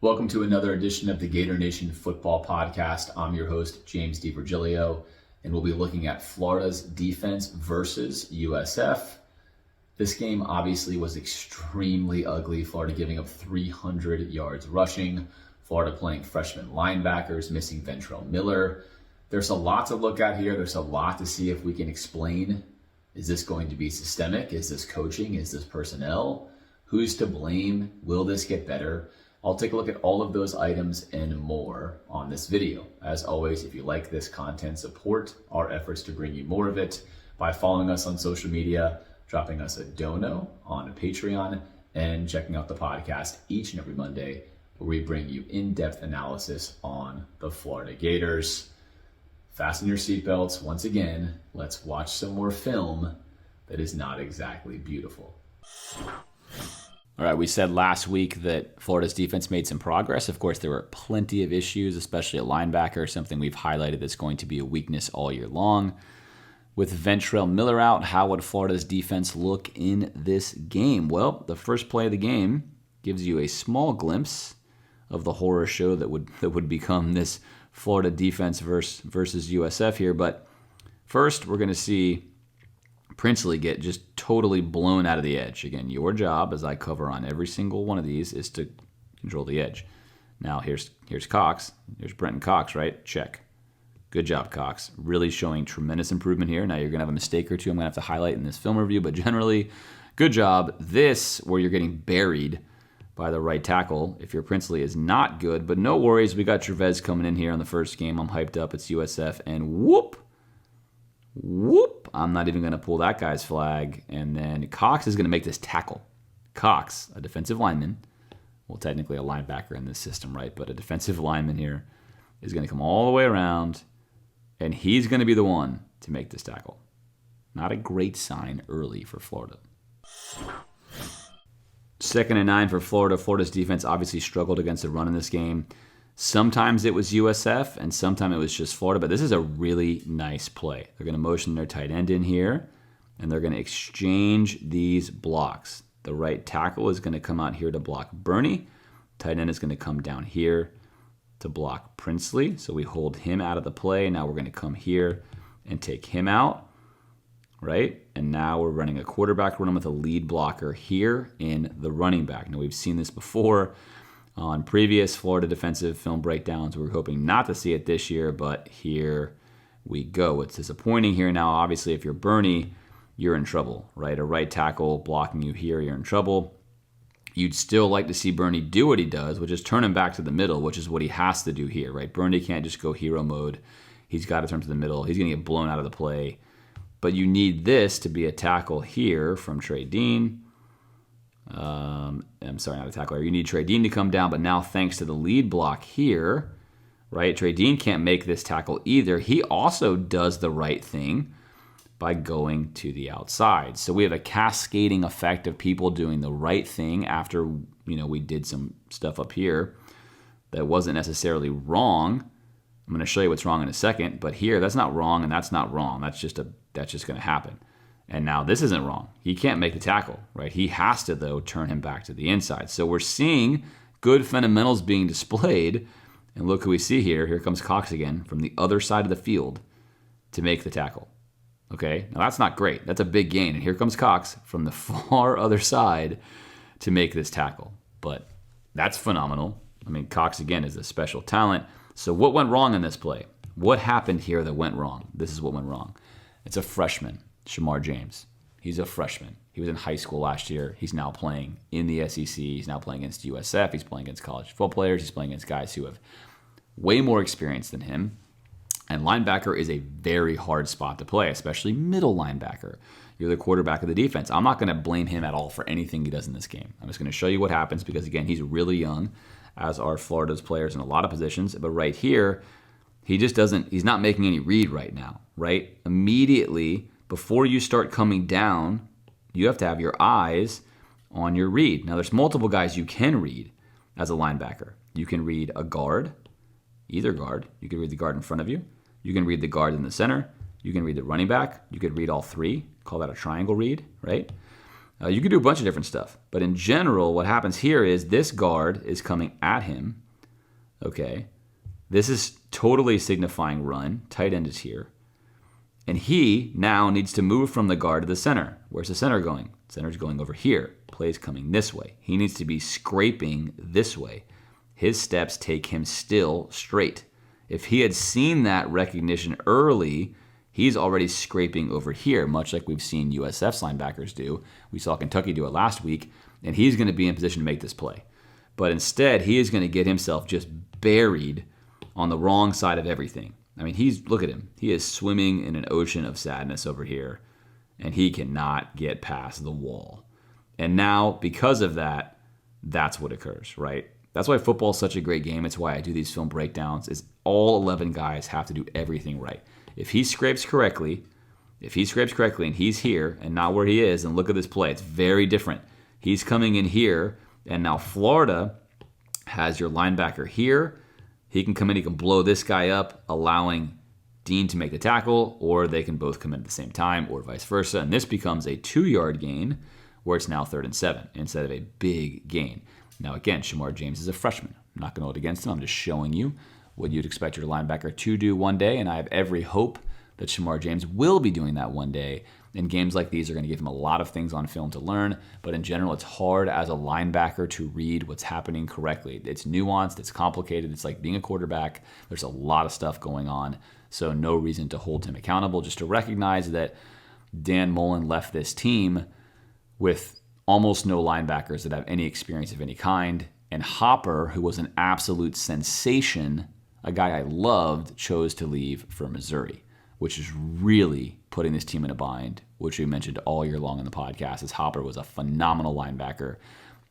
Welcome to another edition of the Gator Nation Football Podcast. I'm your host, James DiVirgilio, and we'll be looking at Florida's defense versus USF. This game obviously was extremely ugly. Florida giving up 300 yards rushing. Florida playing freshman linebackers, missing Ventrell Miller. There's a lot to look at here. There's a lot to see if we can explain. Is this going to be systemic? Is this coaching? Is this personnel? Who's to blame? Will this get better? I'll take a look at all of those items and more on this video. As always, if you like this content, support our efforts to bring you more of it by following us on social media, dropping us a dono on Patreon, and checking out the podcast each and every Monday where we bring you in-depth analysis on the Florida Gators. Fasten your seatbelts. Once again, let's watch some more film that is not exactly beautiful. All right, we said last week that Florida's defense made some progress. Of course, there were plenty of issues, especially at linebacker, something we've highlighted that's going to be a weakness all year long. With Ventrell Miller out, how would Florida's defense look in this game? Well, the first play of the game gives you a small glimpse of the horror show that would become this Florida defense versus USF here. But first, we're going to see Princely get just totally blown out of the edge. Again, your job, as I cover on every single one of these, is to control the edge. Now, here's Cox. Here's Brenton Cox, right? Check. Good job, Cox. Really showing tremendous improvement here. Now, you're going to have a mistake or two I'm going to have to highlight in this film review, but generally, good job. This, where you're getting buried by the right tackle, if you're Princely, is not good, but no worries. We got Trevez coming in here on the first game. I'm hyped up. It's USF, and whoop, I'm not even going to pull that guy's flag. And then Cox is going to make this tackle. Cox, a defensive lineman, well, technically a linebacker in this system, right? But a defensive lineman here is going to come all the way around, and he's going to be the one to make this tackle. Not a great sign early for Florida. 2nd and 9 for Florida. Florida's defense obviously struggled against the run in this game. Sometimes it was USF, and sometimes it was just Florida, but this is a really nice play. They're going to motion their tight end in here, and they're going to exchange these blocks. The right tackle is going to come out here to block Burney. Tight end is going to come down here to block Princely, so we hold him out of the play. Now we're going to come here and take him out, right? And now we're running a quarterback run with a lead blocker here in the running back. Now, we've seen this before on previous Florida defensive film breakdowns. We were hoping not to see it this year, but here we go. It's disappointing here now. Obviously, if you're Burney, you're in trouble, right? A right tackle blocking you here, you're in trouble. You'd still like to see Burney do what he does, which is turn him back to the middle, which is what he has to do here, right? Burney can't just go hero mode. He's got to turn to the middle. He's going to get blown out of the play. But you need this to be a tackle here from Trey Dean. I'm sorry, not a tackle. You need Trey Dean to come down, but now thanks to the lead block here, right, Trey Dean can't make this tackle either. He also does the right thing by going to the outside. So we have a cascading effect of people doing the right thing after, we did some stuff up here that wasn't necessarily wrong. I'm going to show you what's wrong in a second, but here, that's not wrong and that's not wrong. That's just going to happen. And now this isn't wrong. He can't make the tackle, right? He has to, though, turn him back to the inside. So we're seeing good fundamentals being displayed. And look who we see here. Here comes Cox again from the other side of the field to make the tackle. Okay, now that's not great. That's a big gain. And here comes Cox from the far other side to make this tackle. But that's phenomenal. I mean, Cox, again, is a special talent. So what went wrong in this play? What happened here that went wrong? This is what went wrong. It's a freshman, Shamar James. He's a freshman. He was in high school last year. He's now playing in the SEC. He's now playing against USF. He's playing against college football players. He's playing against guys who have way more experience than him. And linebacker is a very hard spot to play, especially middle linebacker. You're the quarterback of the defense. I'm not going to blame him at all for anything he does in this game. I'm just going to show you what happens because, again, he's really young, as are Florida's players in a lot of positions. But right here, he's not making any read right now, right? Immediately, before you start coming down, you have to have your eyes on your read. Now, there's multiple guys you can read as a linebacker. You can read a guard, either guard. You can read the guard in front of you. You can read the guard in the center. You can read the running back. You could read all three. Call that a triangle read, right? You could do a bunch of different stuff. But in general, what happens here is this guard is coming at him. Okay. This is totally signifying run. Tight end is here. And he now needs to move from the guard to the center. Where's the center going? Center's going over here. Play's coming this way. He needs to be scraping this way. His steps take him still straight. If he had seen that recognition early, he's already scraping over here, much like we've seen USF's linebackers do. We saw Kentucky do it last week, and he's going to be in position to make this play. But instead, he is going to get himself just buried on the wrong side of everything. I mean, look at him. He is swimming in an ocean of sadness over here, and he cannot get past the wall. And now, because of that, that's what occurs, right? That's why football is such a great game. It's why I do these film breakdowns, is all 11 guys have to do everything right. If he scrapes correctly and he's here and not where he is, and look at this play, it's very different. He's coming in here, and now Florida has your linebacker here. He can come in, he can blow this guy up, allowing Dean to make the tackle, or they can both come in at the same time, or vice versa. And this becomes a 2-yard gain, where it's now 3rd and 7, instead of a big gain. Now again, Shamar James is a freshman. I'm not going to hold against him. I'm just showing you what you'd expect your linebacker to do one day, and I have every hope that Shamar James will be doing that one day. And games like these are going to give him a lot of things on film to learn, but in general, it's hard as a linebacker to read what's happening correctly. It's nuanced, it's complicated, it's like being a quarterback. There's a lot of stuff going on, so no reason to hold him accountable, just to recognize that Dan Mullen left this team with almost no linebackers that have any experience of any kind, and Hopper, who was an absolute sensation, a guy I loved, chose to leave for Missouri, which is really putting this team in a bind, which we mentioned all year long in the podcast, as Hopper was a phenomenal linebacker.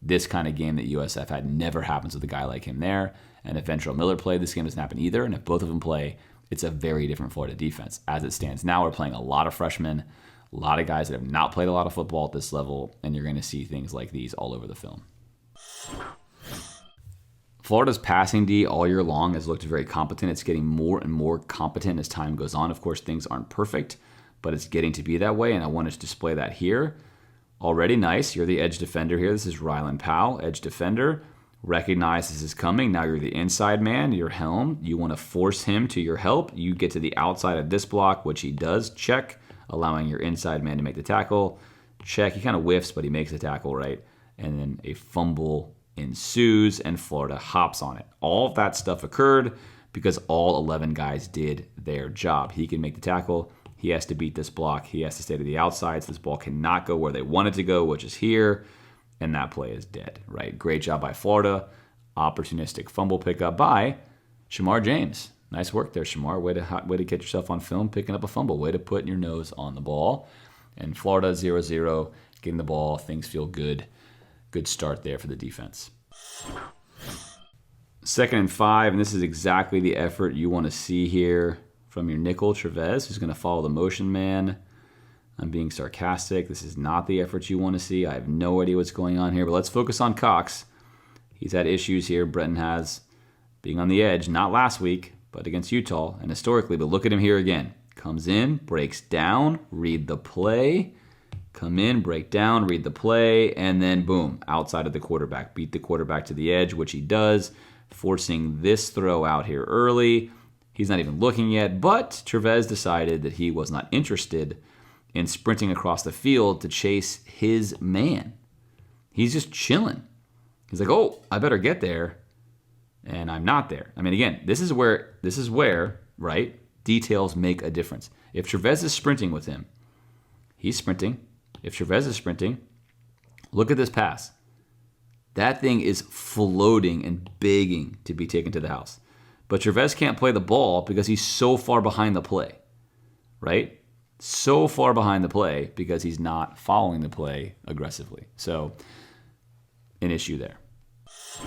This kind of game that USF had never happens with a guy like him there. And if Ventrell Miller played, this game doesn't happen either. And if both of them play, it's a very different Florida defense. As it stands now, we're playing a lot of freshmen, a lot of guys that have not played a lot of football at this level, and you're going to see things like these all over the film. Florida's passing D all year long has looked very competent. It's getting more and more competent as time goes on. Of course, things aren't perfect, but it's getting to be that way, and I want to display that here. Already nice. You're the edge defender here. This is Rylan Powell, edge defender. Recognize this is coming. Now you're the inside man, your helm. You want to force him to your help. You get to the outside of this block, which he does. Check, allowing your inside man to make the tackle. Check. He kind of whiffs, but he makes the tackle, right? And then a fumble ensues, and Florida hops on it. All of that stuff occurred because all 11 guys did their job. He can make the tackle. He has to beat this block. He has to stay to the outside, so this ball cannot go where they want it to go, which is here, and that play is dead, right? Great job by Florida. Opportunistic fumble pickup by Shamar James. Nice work there, Shamar. Way to get yourself on film, picking up a fumble. Way to put your nose on the ball. And Florida 0-0, getting the ball. Things feel good. Good start there for the defense. 2nd and 5, and this is exactly the effort you want to see here from your nickel, Trevez, who's going to follow the motion man. I'm being sarcastic. This is not the effort you want to see. I have no idea what's going on here, but let's focus on Cox. He's had issues here. Brenton has, being on the edge, not last week, but against Utah and historically, but look at him here again. Comes in, breaks down, read the play. Come in, break down, read the play, and then boom, outside of the quarterback. Beat the quarterback to the edge, which he does, forcing this throw out here early. He's not even looking yet, but Trevez decided that he was not interested in sprinting across the field to chase his man. He's just chilling. He's like, oh, I better get there, and I'm not there. I mean, again, this is where, right, details make a difference. If Trevez is sprinting with him, he's sprinting. If Trevez is sprinting, look at this pass. That thing is floating and begging to be taken to the house. But Trevez can't play the ball because he's so far behind the play, right? So far behind the play because he's not following the play aggressively. So, an issue there.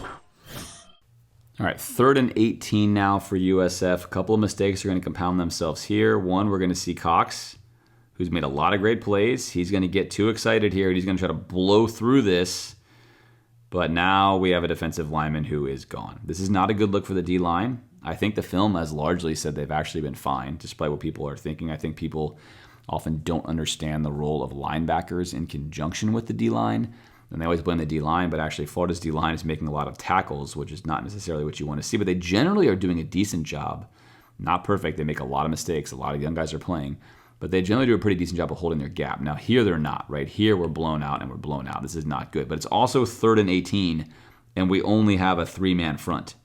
All right, 3rd and 18 now for USF. A couple of mistakes are going to compound themselves here. One, we're going to see Cox, who's made a lot of great plays. He's going to get too excited here, and he's going to try to blow through this. But now we have a defensive lineman who is gone. This is not a good look for the D-line. I think the film has largely said they've actually been fine, despite what people are thinking. I think people often don't understand the role of linebackers in conjunction with the D-line. And they always blame the D-line, but actually Florida's D-line is making a lot of tackles, which is not necessarily what you want to see. But they generally are doing a decent job. Not perfect. They make a lot of mistakes. A lot of young guys are playing. But they generally do a pretty decent job of holding their gap. Now, here they're not, right? Here we're blown out and we're blown out. This is not good. But it's also 3rd and 18, and we only have a 3-man front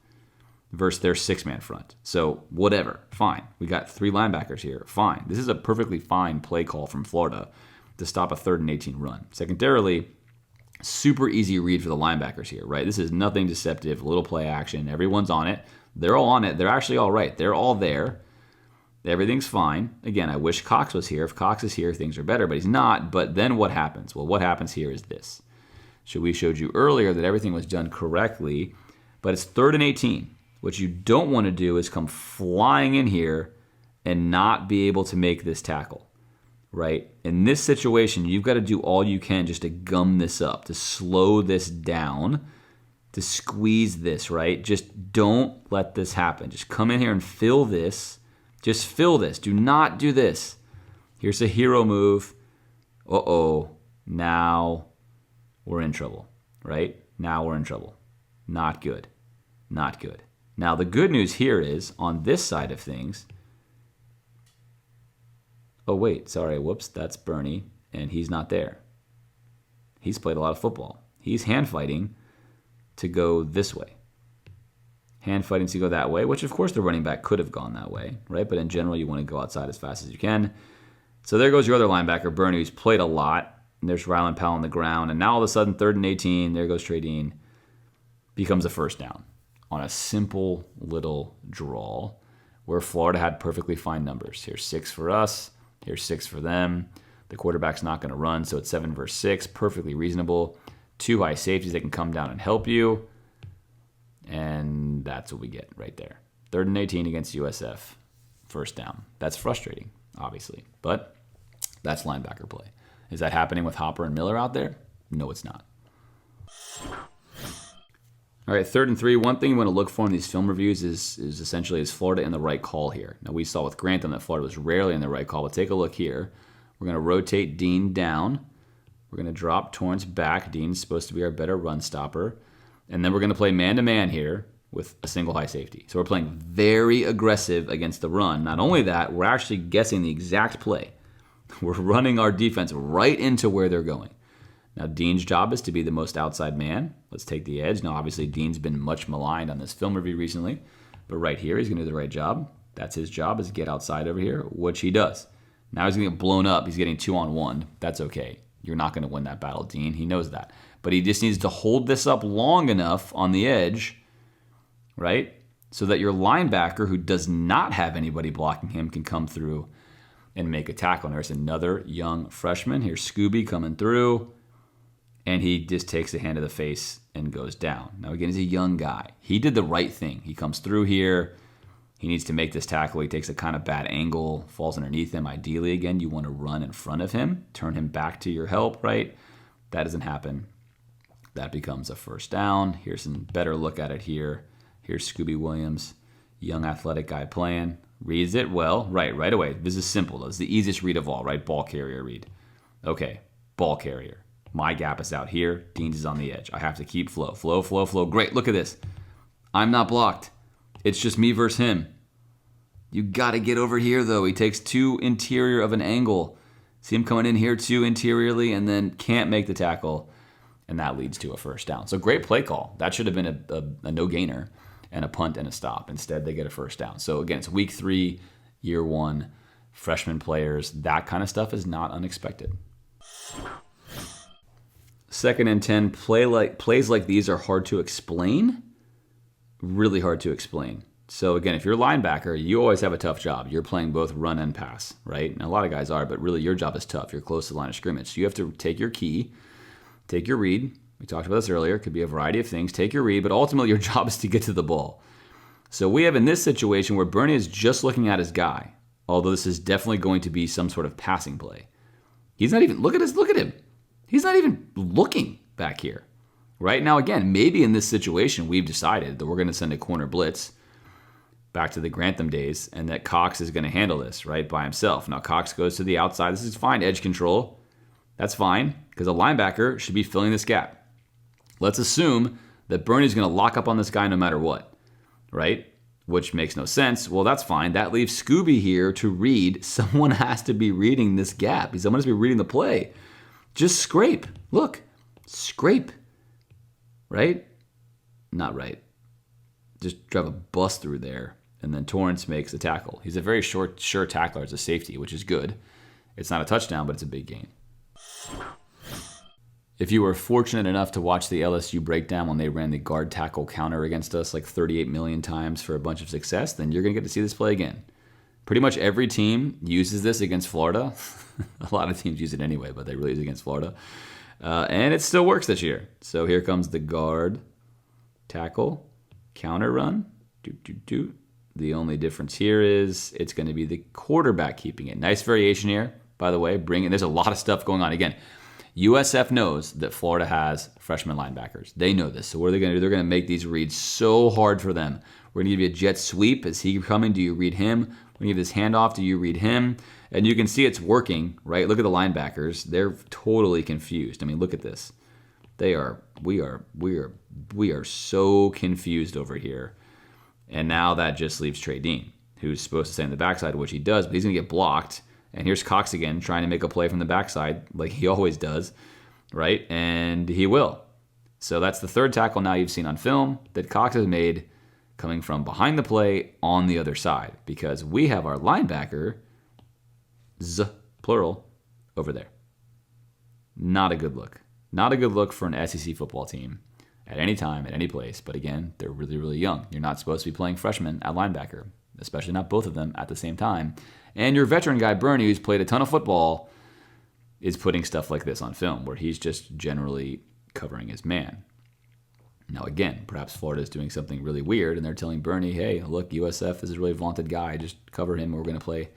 versus their 6-man front. So whatever, fine. We got 3 linebackers here, fine. This is a perfectly fine play call from Florida to stop a 3rd and 18 run. Secondarily, super easy read for the linebackers here, right? This is nothing deceptive, little play action. Everyone's on it. They're all on it. They're actually all right. They're all there. Everything's fine. Again, I wish Cox was here. If Cox is here, things are better, but he's not. But then what happens? Well, what happens here is this. So we showed you earlier that everything was done correctly, but it's 3rd and 18. What you don't want to do is come flying in here and not be able to make this tackle, right? In this situation, you've got to do all you can just to gum this up, to slow this down, to squeeze this, right? Just don't let this happen. Just come in here and fill this. Just fill this. Do not do this. Here's a hero move. Uh-oh. Now we're in trouble, right? Now we're in trouble. Not good. Not good. Now, the good news here is, on this side of things, oh, wait, sorry, whoops, that's Bernie, and he's not there. He's played a lot of football. He's hand fighting to go this way. Hand fighting to go that way, which, of course, the running back could have gone that way, right? But in general, you want to go outside as fast as you can. So there goes your other linebacker, Bernie, who's played a lot. And there's Rylan Powell on the ground. And now, all of a sudden, 3rd and 18, there goes Trey Dean. Becomes a first down on a simple little draw where Florida had perfectly fine numbers. Here's 6 for us. Here's 6 for them. The quarterback's not going to run, so it's 7 versus 6. Perfectly reasonable. 2 high safeties that can come down and help you. And that's what we get right there. 3rd and 18 against USF. First down. That's frustrating, obviously. But that's linebacker play. Is that happening with Hopper and Miller out there? No, it's not. All right, 3rd and 3. One thing you want to look for in these film reviews is essentially, is Florida in the right call here? Now, we saw with Grantham that Florida was rarely in the right call, but take a look here. We're going to rotate Dean down. We're going to drop Torrance back. Dean's supposed to be our better run stopper. And then we're going to play man-to-man here with a single high safety. So we're playing very aggressive against the run. Not only that, we're actually guessing the exact play. We're running our defense right into where they're going. Now, Dean's job is to be the most outside man. Let's take the edge. Now, obviously, Dean's been much maligned on this film review recently, but right here, he's going to do the right job. That's his job, is get outside over here, which he does. Now he's going to get blown up. He's getting 2-on-1. That's okay. You're not going to win that battle, Dean. He knows that. But he just needs to hold this up long enough on the edge, right, so that your linebacker, who does not have anybody blocking him, can come through and make a tackle. And there's another young freshman. Here's Scooby coming through. And he just takes a hand to the face and goes down. Now, again, he's a young guy. He did the right thing. He comes through here. He needs to make this tackle. He takes a kind of bad angle, falls underneath him. Ideally, again, you want to run in front of him, turn him back to your help, right? That doesn't happen. That becomes a first down. Here's some better look at it here. Here's Scooby Williams, young athletic guy playing. Reads it well. Right away. This is simple. It's the easiest read of all, right? Ball carrier read. Okay, ball carrier. My gap is out here. Dean's is on the edge. I have to keep flow. Flow. Great, look at this. I'm not blocked. It's just me versus him. You got to get over here, though. He takes 2 interior of an angle. See him coming in here 2 interiorly and then can't make the tackle. And that leads to a first down. So great play call. That should have been a no-gainer and a punt and a stop. Instead, they get a first down. So again, it's week 3, year 1, freshman players. That kind of stuff is not unexpected. 2nd and 10, plays like these are hard to explain. Really hard to explain. So again, if you're a linebacker, you always have a tough job. You're playing both run and pass, right? And a lot of guys are, but really your job is tough. You're close to the line of scrimmage. So you have to take your key, take your read. We talked about this earlier. It could be a variety of things. Take your read, but ultimately your job is to get to the ball. So we have in this situation where Bernie is just looking at his guy, although this is definitely going to be some sort of passing play. He's not even, look at him. He's not even looking back here. Right now, again, maybe in this situation, we've decided that we're going to send a corner blitz. back to the Grantham days, and that Cox is going to handle this, right, by himself. Now, Cox goes to the outside. This is fine, edge control. That's fine, because a linebacker should be filling this gap. Let's assume that Bernie's going to lock up on this guy no matter what, right? Which makes no sense. Well, that's fine. That leaves Scooby here to read. Someone has to be reading this gap. Someone has to be reading the play. Just scrape. Look. Scrape. Right? Not right. Just drive a bus through there, and then Torrance makes the tackle. He's a very sure tackler as a safety, which is good. It's not a touchdown, but it's a big gain. If you were fortunate enough to watch the LSU breakdown when they ran the guard tackle counter against us like 38 million times for a bunch of success, then you're going to get to see this play again. Pretty much every team uses this against Florida. A lot of teams use it anyway, but they really use it against Florida. And it still works this year. So here comes the guard tackle counter run. The only difference here is it's going to be the quarterback keeping it. Nice variation here, by the way. There's a lot of stuff going on. Again, USF knows that Florida has freshman linebackers. They know this. So what are they going to do? They're going to make these reads so hard for them. We're going to give you a jet sweep. Is he coming? Do you read him? We're going to give this handoff. Do you read him? And you can see it's working, right? Look at the linebackers. They're totally confused. I mean, look at this. We are so confused over here. And now that just leaves Trey Dean, who's supposed to stay on the backside, which he does, but he's going to get blocked. And here's Cox again trying to make a play from the backside like he always does, right? And he will. So that's the third tackle now you've seen on film that Cox has made coming from behind the play on the other side, because we have our linebacker, plural, over there. Not a good look. Not a good look for an SEC football team at any time, at any place. But again, they're really, really young. You're not supposed to be playing freshmen at linebacker, especially not both of them at the same time. And your veteran guy, Bernie, who's played a ton of football, is putting stuff like this on film, where he's just generally covering his man. Now, again, perhaps Florida is doing something really weird, and they're telling Bernie, hey, look, USF is a really vaunted guy. Just cover him, and we're going to play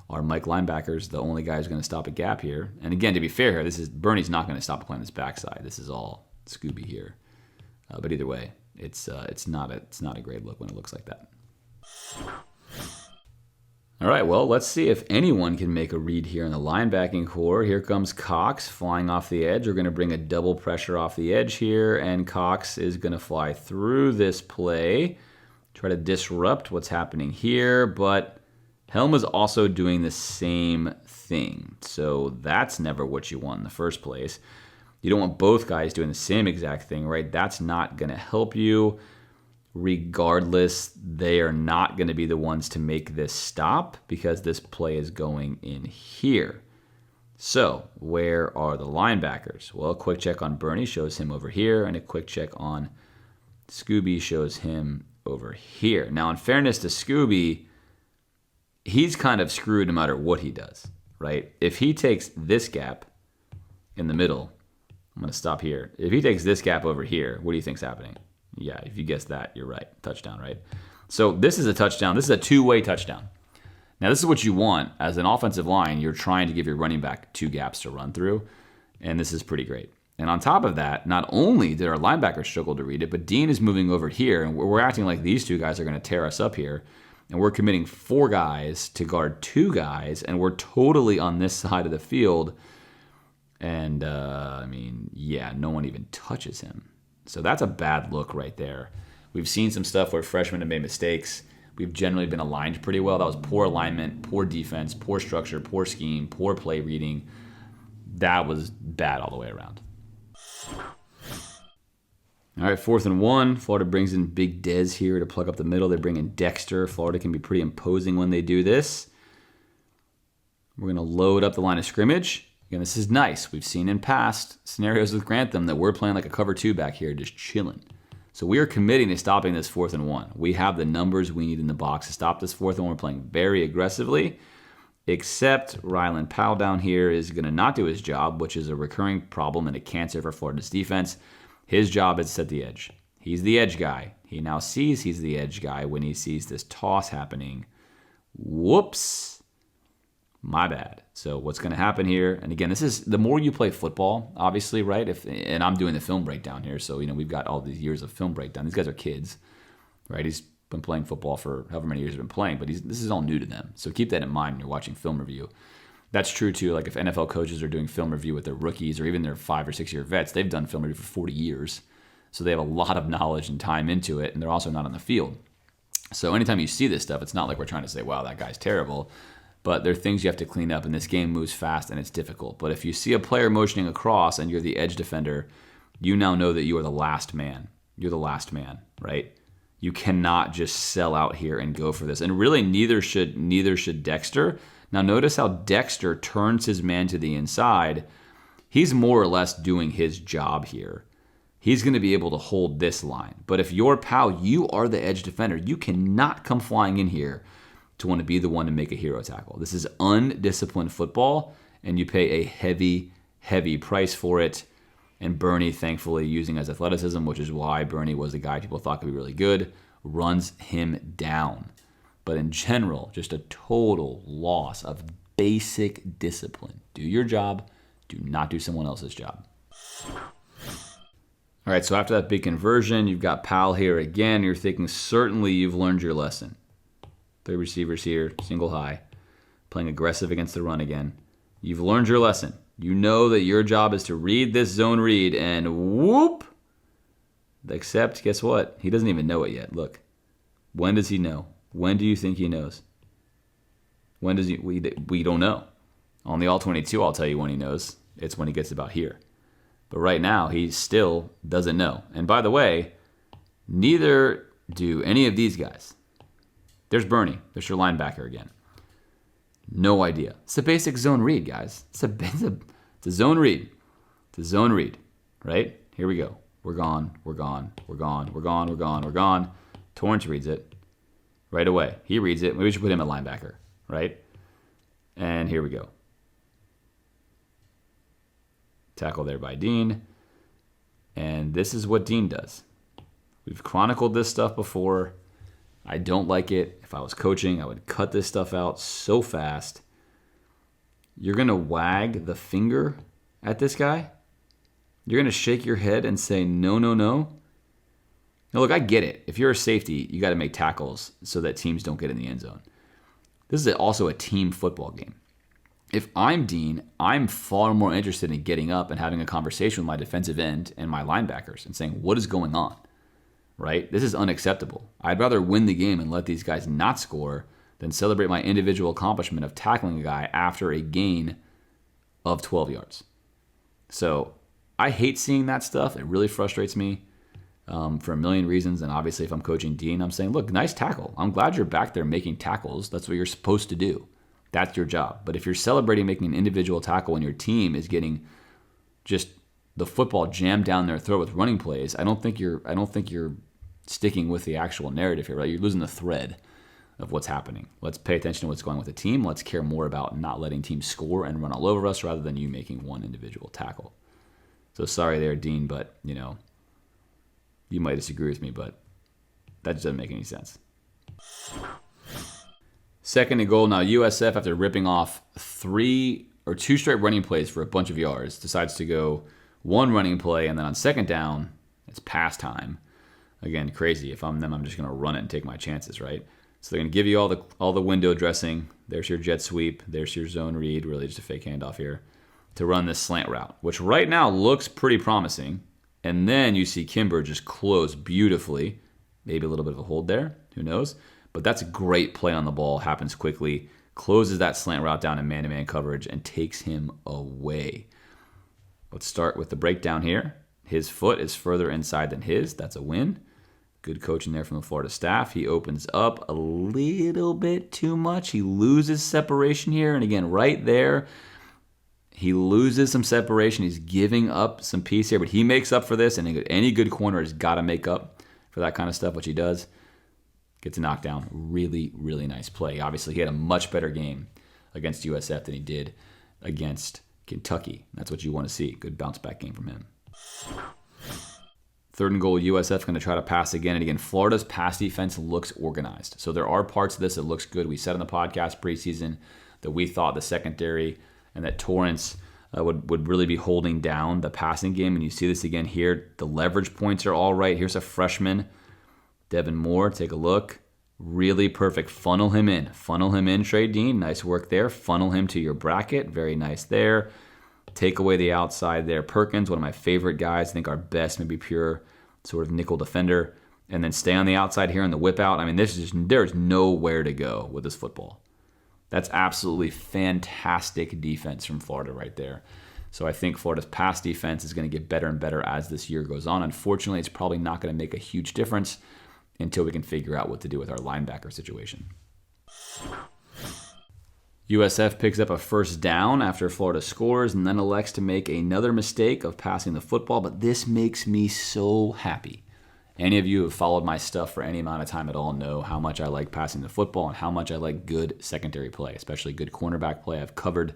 our Mike linebackers, the only guy who's going to stop a gap here. And again, to be fair here, Bernie's not going to stop playing this backside. This is all Scooby here. But either way, it's not a great look when it looks like that. All right, well, let's see if anyone can make a read here in the linebacking core. Here comes Cox flying off the edge. We're going to bring a double pressure off the edge here, and Cox is going to fly through this play, try to disrupt what's happening here, but Helm is also doing the same thing. So that's never what you want in the first place. You don't want both guys doing the same exact thing, right? That's not going to help you. Regardless, they are not going to be the ones to make this stop because this play is going in here. So where are the linebackers? Well, a quick check on Bernie shows him over here, and a quick check on Scooby shows him over here. Now, in fairness to Scooby, he's kind of screwed no matter what he does, right? If he takes this gap in the middle, I'm going to stop here. If he takes this gap over here, what do you think's happening? Yeah, if you guessed that, you're right. Touchdown, right? So this is a touchdown. This is a two-way touchdown. Now, this is what you want. As an offensive line, you're trying to give your running back two gaps to run through, and this is pretty great. And on top of that, not only did our linebackers struggle to read it, but Dean is moving over here, and we're acting like these two guys are going to tear us up here, and we're committing 4 guys to guard 2 guys, and we're totally on this side of the field. And, no one even touches him. So that's a bad look right there. We've seen some stuff where freshmen have made mistakes. We've generally been aligned pretty well. That was poor alignment, poor defense, poor structure, poor scheme, poor play reading. That was bad all the way around. All right, 4th and 1. Florida brings in Big Dez here to plug up the middle. They bring in Dexter. Florida can be pretty imposing when they do this. We're going to load up the line of scrimmage. Again, this is nice. We've seen in past scenarios with Grantham that we're playing like a cover 2 back here, just chilling. So we are committing to stopping this 4th and 1. We have the numbers we need in the box to stop this 4th and 1. We're playing very aggressively, except Rylan Powell down here is going to not do his job, which is a recurring problem and a cancer for Florida's defense. His job is to set the edge. He's the edge guy. He now sees he's the edge guy when he sees this toss happening. Whoops. My bad. So what's going to happen here? And again, this is the more you play football, obviously, right? And I'm doing the film breakdown here, so we've got all these years of film breakdown. These guys are kids, right? He's been playing football for however many years he's been playing, but this is all new to them. So keep that in mind when you're watching film review. That's true too. Like if NFL coaches are doing film review with their rookies or even their 5 or 6 year vets, they've done film review for 40 years. So they have a lot of knowledge and time into it, and they're also not on the field. So anytime you see this stuff, it's not like we're trying to say, wow, that guy's terrible. But there are things you have to clean up, and this game moves fast and it's difficult. But if you see a player motioning across and you're the edge defender, you now know that you are the last man. You're the last man, right? You cannot just sell out here and go for this. And really, neither should Dexter. Now notice how Dexter turns his man to the inside. He's more or less doing his job here. He's going to be able to hold this line. But if you're Powell, you are the edge defender. You cannot come flying in here to want to be the one to make a hero tackle. This is undisciplined football, and you pay a heavy, heavy price for it. And Bernie, thankfully, using his athleticism, which is why Bernie was the guy people thought could be really good, runs him down. But in general, just a total loss of basic discipline. Do your job. Do not do someone else's job. All right, so after that big conversion, you've got Powell here again. You're thinking certainly you've learned your lesson. 3 receivers here, single high, playing aggressive against the run again. You've learned your lesson. You know that your job is to read this zone read and whoop. Except, guess what? He doesn't even know it yet. Look, when does he know? When do you think he knows? When does he? We don't know. On the All-22, I'll tell you when he knows. It's when he gets about here. But right now, he still doesn't know. And by the way, neither do any of these guys. There's Bernie. There's your linebacker again. No idea. It's a basic zone read, guys. It's a zone read. It's a zone read, right? Here we go. We're gone. We're gone. We're gone. We're gone. We're gone. We're gone. Torrance reads it right away. He reads it. Maybe we should put him at linebacker, right? And here we go. Tackle there by Dean. And this is what Dean does. We've chronicled this stuff before. I don't like it. If I was coaching, I would cut this stuff out so fast. You're going to wag the finger at this guy? You're going to shake your head and say, no, no, no? Now, look, I get it. If you're a safety, you got to make tackles so that teams don't get in the end zone. This is also a team football game. If I'm Dean, I'm far more interested in getting up and having a conversation with my defensive end and my linebackers and saying, what is going on? Right? This is unacceptable. I'd rather win the game and let these guys not score than celebrate my individual accomplishment of tackling a guy after a gain of 12 yards. So I hate seeing that stuff. It really frustrates me for a million reasons. And obviously, if I'm coaching Dean, I'm saying, look, nice tackle. I'm glad you're back there making tackles. That's what you're supposed to do. That's your job. But if you're celebrating making an individual tackle and your team is getting just the football jammed down their throat with running plays, I don't think you're sticking with the actual narrative here, right? You're losing the thread of what's happening. Let's pay attention to what's going on with the team. Let's care more about not letting teams score and run all over us rather than you making one individual tackle. So sorry there, Dean, but you might disagree with me, but that just doesn't make any sense. 2nd and goal. Now USF, after ripping off 2 straight running plays for a bunch of yards, decides to go 1 running play, and then on 2nd down, it's pass time. Again, crazy. If I'm them, I'm just going to run it and take my chances, right? So they're going to give you all the window dressing. There's your jet sweep. There's your zone read, really just a fake handoff here, to run this slant route, which right now looks pretty promising. And then you see Kimber just close beautifully. Maybe a little bit of a hold there. Who knows? But that's a great play on the ball. Happens quickly. Closes that slant route down in man-to-man coverage and takes him away. Let's start with the breakdown here. His foot is further inside than his. That's a win. Good coaching there from the Florida staff. He opens up a little bit too much. He loses separation here. And again, right there, he loses some separation. He's giving up some piece here. But he makes up for this. And any good corner has got to make up for that kind of stuff, which he does. Gets a knockdown. Really, really nice play. Obviously, he had a much better game against USF than he did against Kentucky. That's what you want to see. Good bounce back game from him. 3rd and goal, USF going to try to pass again and again. Florida's pass defense looks organized. So there are parts of this that looks good. We said on the podcast preseason that we thought the secondary and that Torrance would really be holding down the passing game. And you see this again here. The leverage points are all right. Here's a freshman, Devin Moore. Take a look. Really perfect. Funnel him in. Funnel him in, Trey Dean. Nice work there. Funnel him to your bracket. Very nice there. Take away the outside there. Perkins, one of my favorite guys. I think our best, maybe pure sort of nickel defender. And then stay on the outside here in the whip out. I mean, there's nowhere to go with this football. That's absolutely fantastic defense from Florida right there. So I think Florida's pass defense is going to get better and better as this year goes on. Unfortunately, it's probably not going to make a huge difference until we can figure out what to do with our linebacker situation. USF picks up a first down after Florida scores and then elects to make another mistake of passing the football, but this makes me so happy. Any of you who have followed my stuff for any amount of time at all know how much I like passing the football and how much I like good secondary play, especially good cornerback play. I've covered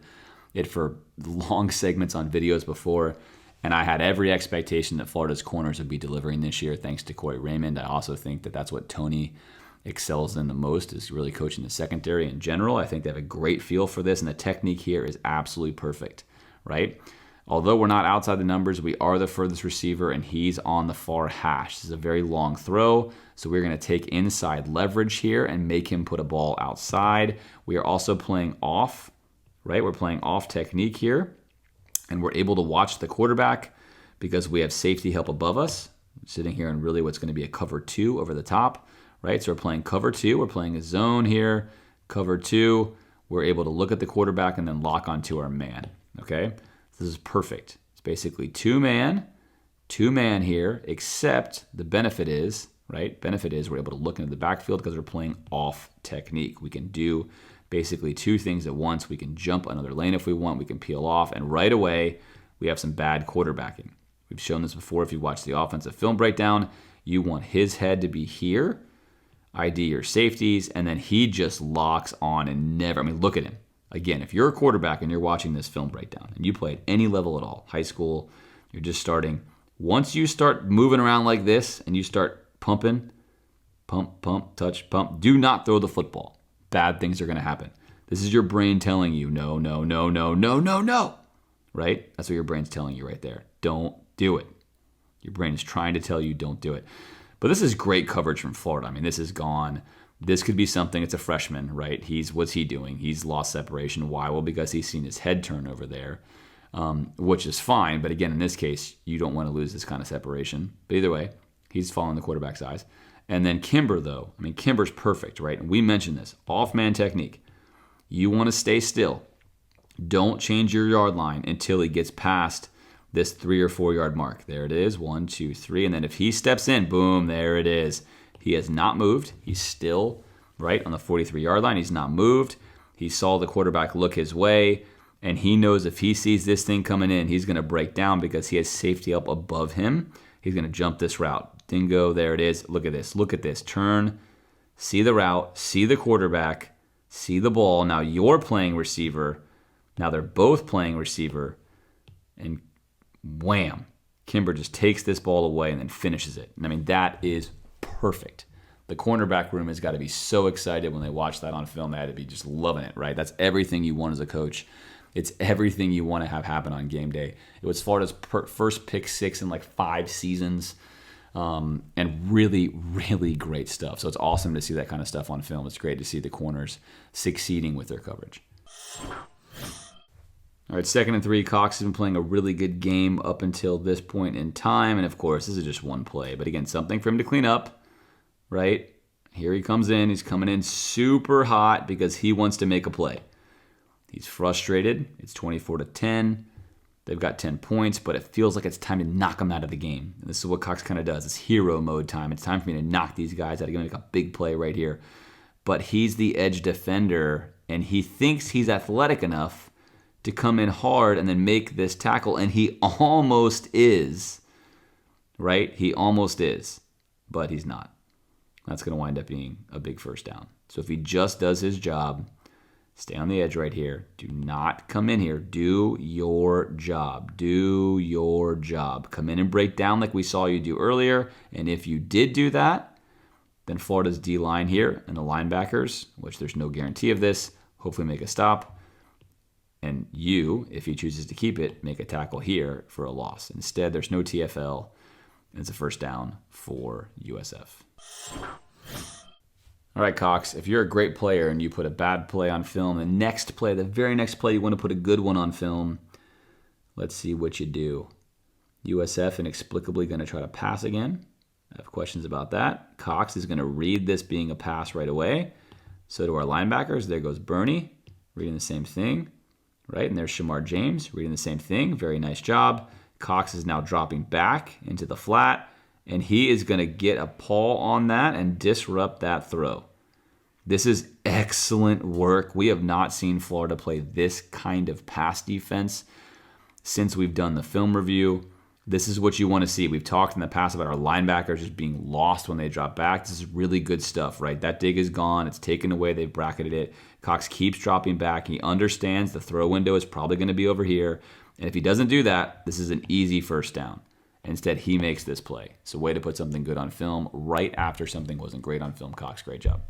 it for long segments on videos before, and I had every expectation that Florida's corners would be delivering this year thanks to Corey Raymond. I also think that that's what Tony excels in the most, is really coaching the secondary in general. I think they have a great feel for this, and the technique here is absolutely perfect, right? Although we're not outside the numbers, we are the furthest receiver, and he's on the far hash. This is a very long throw, so we're going to take inside leverage here and make him put a ball outside. We are also playing off, right? We're playing off technique here, and we're able to watch the quarterback because we have safety help above us, sitting here in really what's going to be a cover 2 over the top, right? So we're playing cover 2. We're playing a zone here, cover 2. We're able to look at the quarterback and then lock onto our man, okay? This is perfect. It's basically two-man here, except the benefit is, right? Benefit is we're able to look into the backfield because we're playing off technique. We can do basically two things at once. We can jump another lane if we want. We can peel off, and right away, we have some bad quarterbacking. We've shown this before. If you watch the offensive film breakdown, you want his head to be here, ID your safeties, and then he just locks on and never, I mean, look at him. Again, if you're a quarterback and you're watching this film breakdown and you play at any level at all, high school, you're just starting. Once you start moving around like this and you start pumping, pump, touch, pump, do not throw the football. Bad things are going to happen. This is your brain telling you, no, right? That's what your brain's telling you right there. Don't do it. Your brain is trying to tell you don't do it. But this is great coverage from Florida. I mean, this is gone. This could be something. It's a freshman, right? What's he doing? He's lost separation. Why? Well, because he's seen his head turn over there, which is fine. But again, in this case, you don't want to lose this kind of separation. But either way, he's following the quarterback's eyes. And then Kimber, though. I mean, Kimber's perfect, right? And we mentioned this. Off-man technique. You want to stay still. Don't change your yard line until he gets past this 3 or 4 yard mark. There it is. 1, 2, 3. And then if he steps in, boom, there it is. He has not moved. He's still right on the 43-yard line. He's not moved. He saw the quarterback look his way, and he knows if he sees this thing coming in, he's going to break down because he has safety up above him. He's going to jump this route. Dingo, there it is. Look at this. Look at this. Turn, see the route, see the quarterback, see the ball. Now you're playing receiver. Now they're both playing receiver, and wham, Kimber just takes this ball away and then finishes it. And I mean, that is perfect. The cornerback room has got to be so excited when they watch that on film. They had to be just loving it, right? That's everything you want as a coach. It's everything you want to have happen on game day. It was Florida's first pick 6 in like 5 seasons, and really, really great stuff. So it's awesome to see that kind of stuff on film. It's great to see the corners succeeding with their coverage. All right, 2nd and 3. Cox has been playing a really good game up until this point in time. And, of course, this is just one play. But, again, something for him to clean up, right? Here he comes in. He's coming in super hot because he wants to make a play. He's frustrated. It's 24-10. They've got 10 points, but it feels like it's time to knock them out of the game. And this is what Cox kind of does. It's hero mode time. It's time for me to knock these guys out. I'm going to make a big play right here. But he's the edge defender, and he thinks he's athletic enough to come in hard and then make this tackle, and he almost is, right? He almost is, but he's not. That's going to wind up being a big first down. So if he just does his job, stay on the edge right here. Do not come in here. Do your job. Do your job. Come in and break down like we saw you do earlier, and if you did do that, then Florida's D-line here and the linebackers, which there's no guarantee of this, hopefully make a stop. And you, if he chooses to keep it, make a tackle here for a loss. Instead, there's no TFL, and it's a first down for USF. All right, Cox, if you're a great player and you put a bad play on film, the very next play, you want to put a good one on film. Let's see what you do. USF inexplicably going to try to pass again. I have questions about that. Cox is going to read this being a pass right away. So do our linebackers. There goes Bernie, reading the same thing. Right, and there's Shamar James reading the same thing. Very nice job. Cox is now dropping back into the flat, and he is going to get a paw on that and disrupt that throw. This is excellent work. We have not seen Florida play this kind of pass defense since we've done the film review. This is what you want to see. We've talked in the past about our linebackers just being lost when they drop back. This is really good stuff, right? That dig is gone. It's taken away. They've bracketed it. Cox keeps dropping back. He understands the throw window is probably going to be over here. And if he doesn't do that, this is an easy first down. Instead, he makes this play. It's a way to put something good on film right after something wasn't great on film. Cox, great job.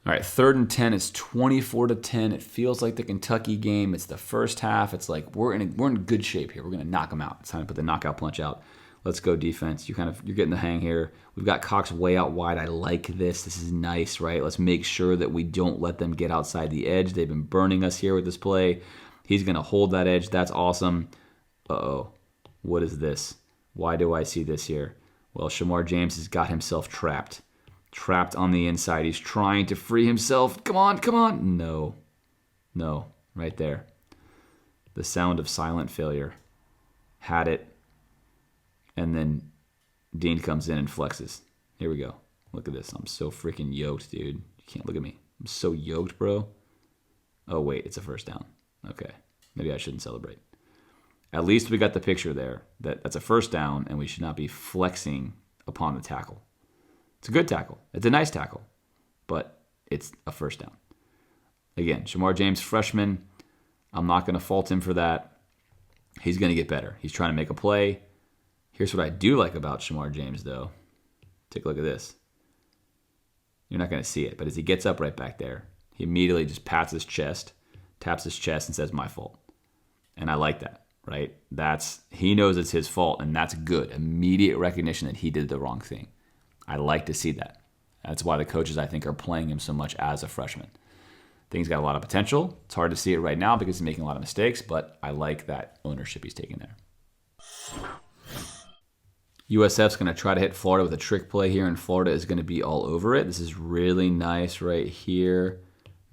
All right, 3rd and 10. It's 24-10. It feels like the Kentucky game. It's the first half. It's like we're in good shape here. We're going to knock them out. It's time to put the knockout punch out. Let's go defense. You're getting the hang here. We've got Cox way out wide. I like this. This is nice, right? Let's make sure that we don't let them get outside the edge. They've been burning us here with this play. He's going to hold that edge. That's awesome. Uh-oh. What is this? Why do I see this here? Well, Shamar James has got himself trapped. Trapped on the inside. He's trying to free himself. Come on, come on. No. Right there. The sound of silent failure. Had it. And then Dean comes in and flexes. Here we go. Look at this. I'm so freaking yoked, dude. You can't look at me. I'm so yoked, bro. Oh, wait. It's a first down. Okay. Maybe I shouldn't celebrate. At least we got the picture there. That's a first down, and we should not be flexing upon the tackle. It's a good tackle. It's a nice tackle, but it's a first down. Again, Shamar James, freshman. I'm not going to fault him for that. He's going to get better. He's trying to make a play. Here's what I do like about Shamar James, though. Take a look at this. You're not going to see it, but as he gets up right back there, he immediately just taps his chest, and says, "My fault." And I like that, right? He knows it's his fault, and that's good. Immediate recognition that he did the wrong thing. I like to see that. That's why the coaches, I think, are playing him so much as a freshman. I think he's got a lot of potential. It's hard to see it right now because he's making a lot of mistakes, but I like that ownership he's taking there. USF's going to try to hit Florida with a trick play here, and Florida is going to be all over it. This is really nice right here.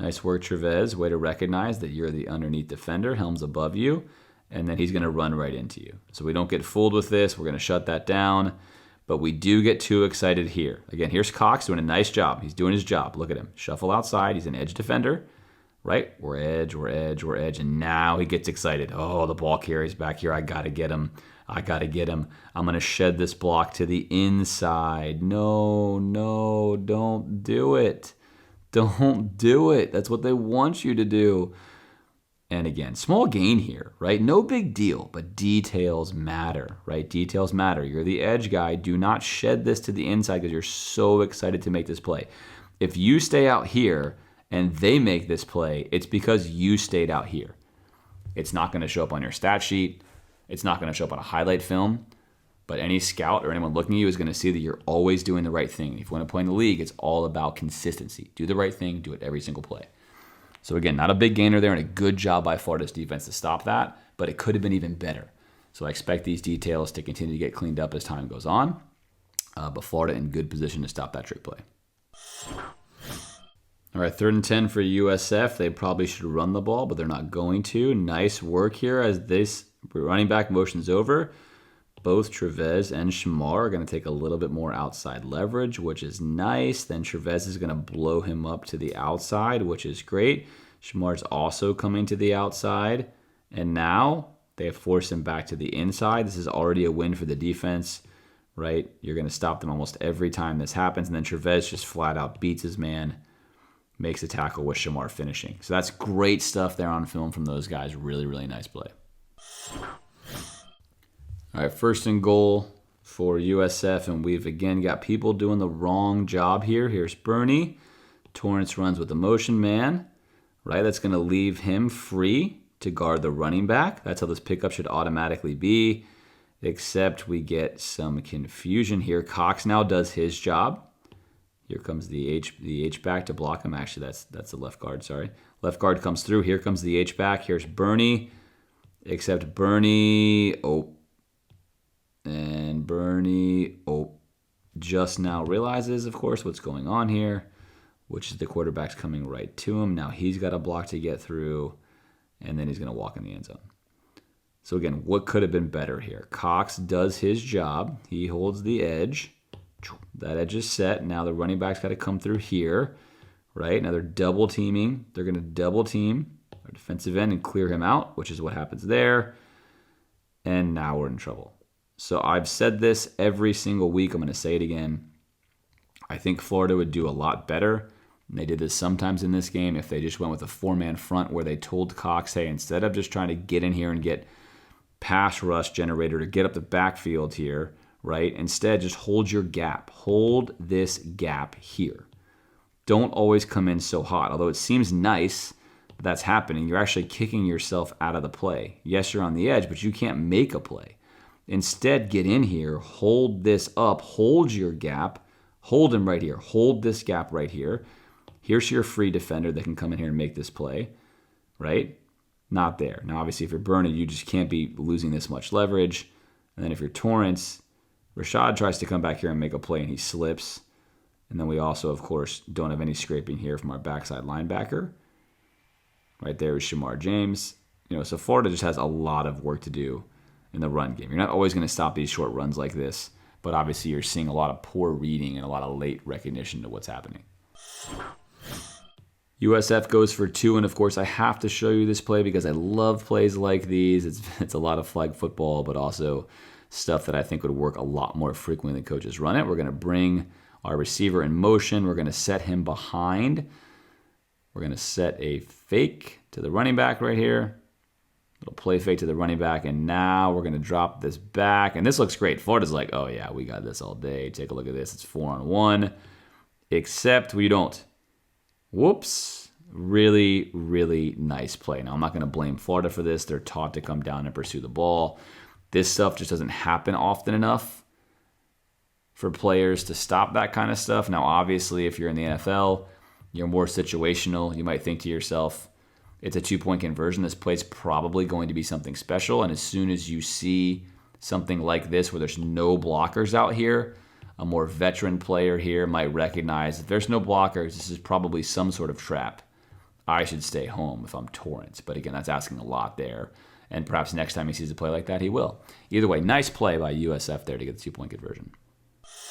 Nice work, Trevez. Way to recognize that you're the underneath defender. Helm's above you, and then he's going to run right into you. So we don't get fooled with this. We're going to shut that down. But we do get too excited here. Again, here's Cox doing a nice job. He's doing his job. Look at him. Shuffle outside. He's an edge defender, right? We're edge. And now he gets excited. Oh, the ball carries back here. I got to get him. I'm going to shed this block to the inside. No, don't do it. Don't do it. That's what they want you to do. And again, small gain here, right? No big deal, but details matter, right? Details matter. You're the edge guy. Do not shed this to the inside because you're so excited to make this play. If you stay out here and they make this play, it's because you stayed out here. It's not going to show up on your stat sheet. It's not going to show up on a highlight film. But any scout or anyone looking at you is going to see that you're always doing the right thing. If you want to play in the league, it's all about consistency. Do the right thing. Do it every single play. So again, not a big gainer there, and a good job by Florida's defense to stop that, but it could have been even better. So I expect these details to continue to get cleaned up as time goes on, but Florida in good position to stop that trick play. All right, 3rd and 10 for USF. They probably should run the ball, but they're not going to. Nice work here as this running back motions over. Both Trevez and Shamar are going to take a little bit more outside leverage, which is nice. Then Trevez is going to blow him up to the outside, which is great. Shamar's also coming to the outside. And now they have forced him back to the inside. This is already a win for the defense, right? You're going to stop them almost every time this happens. And then Trevez just flat out beats his man, makes a tackle with Shamar finishing. So that's great stuff there on film from those guys. Really, really nice play. All right, 1st and goal for USF, and we've again got people doing the wrong job here. Here's Bernie. Torrance runs with the motion man, right? That's going to leave him free to guard the running back. That's how this pickup should automatically be, except we get some confusion here. Cox now does his job. Here comes the H back to block him. Actually, that's the left guard, sorry. Left guard comes through. Here comes the H back. Here's Bernie. Except Bernie, and Bernie, just now realizes, of course, what's going on here, which is the quarterback's coming right to him. Now he's got a block to get through, and then he's going to walk in the end zone. So again, what could have been better here? Cox does his job. He holds the edge. That edge is set. Now the running back's got to come through here, right? Now they're double teaming. They're going to double team our defensive end and clear him out, which is what happens there. And now we're in trouble. So I've said this every single week. I'm going to say it again. I think Florida would do a lot better. And they did this sometimes in this game if they just went with a four-man front where they told Cox, hey, instead of just trying to get in here and get pass rush generator to get up the backfield here, right? Instead, just hold your gap. Hold this gap here. Don't always come in so hot. Although it seems nice that's happening, you're actually kicking yourself out of the play. Yes, you're on the edge, but you can't make a play. Instead, get in here, hold this up, hold your gap, hold him right here, hold this gap right here. Here's your free defender that can come in here and make this play, right? Not there. Now, obviously, if you're Bernie, you just can't be losing this much leverage. And then if you're Torrance, Rashad tries to come back here and make a play, and he slips. And then we also, of course, don't have any scraping here from our backside linebacker. Right there is Shamar James. So Florida just has a lot of work to do in the run game. You're not always going to stop these short runs like this, but obviously you're seeing a lot of poor reading and a lot of late recognition to what's happening. USF goes for 2, and of course I have to show you this play because I love plays like these. It's a lot of flag football, but also stuff that I think would work a lot more frequently than coaches run it. We're going to bring our receiver in motion. We're going to set him behind. We're going to set a fake to the running back right here. Little play fake to the running back, and now we're going to drop this back. And this looks great. Florida's like, oh yeah, we got this all day. Take a look at this. It's 4-on-1, except we don't. Whoops. Really, really nice play. Now, I'm not going to blame Florida for this. They're taught to come down and pursue the ball. This stuff just doesn't happen often enough for players to stop that kind of stuff. Now, obviously, if you're in the NFL, you're more situational. You might think to yourself, it's a 2-point conversion. This play's probably going to be something special. And as soon as you see something like this where there's no blockers out here, a more veteran player here might recognize if there's no blockers, this is probably some sort of trap. I should stay home if I'm Torrance. But again, that's asking a lot there. And perhaps next time he sees a play like that, he will. Either way, nice play by USF there to get the 2-point conversion.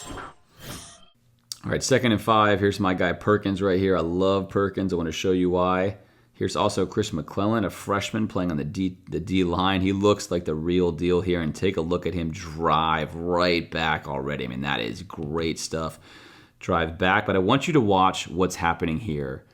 All right, 2nd and 5. Here's my guy Perkins right here. I love Perkins. I want to show you why. Here's also Chris McClellan, a freshman playing on the D line. He looks like the real deal here, and take a look at him drive right back already. I mean, that is great stuff. Drive back, but I want you to watch what's happening here.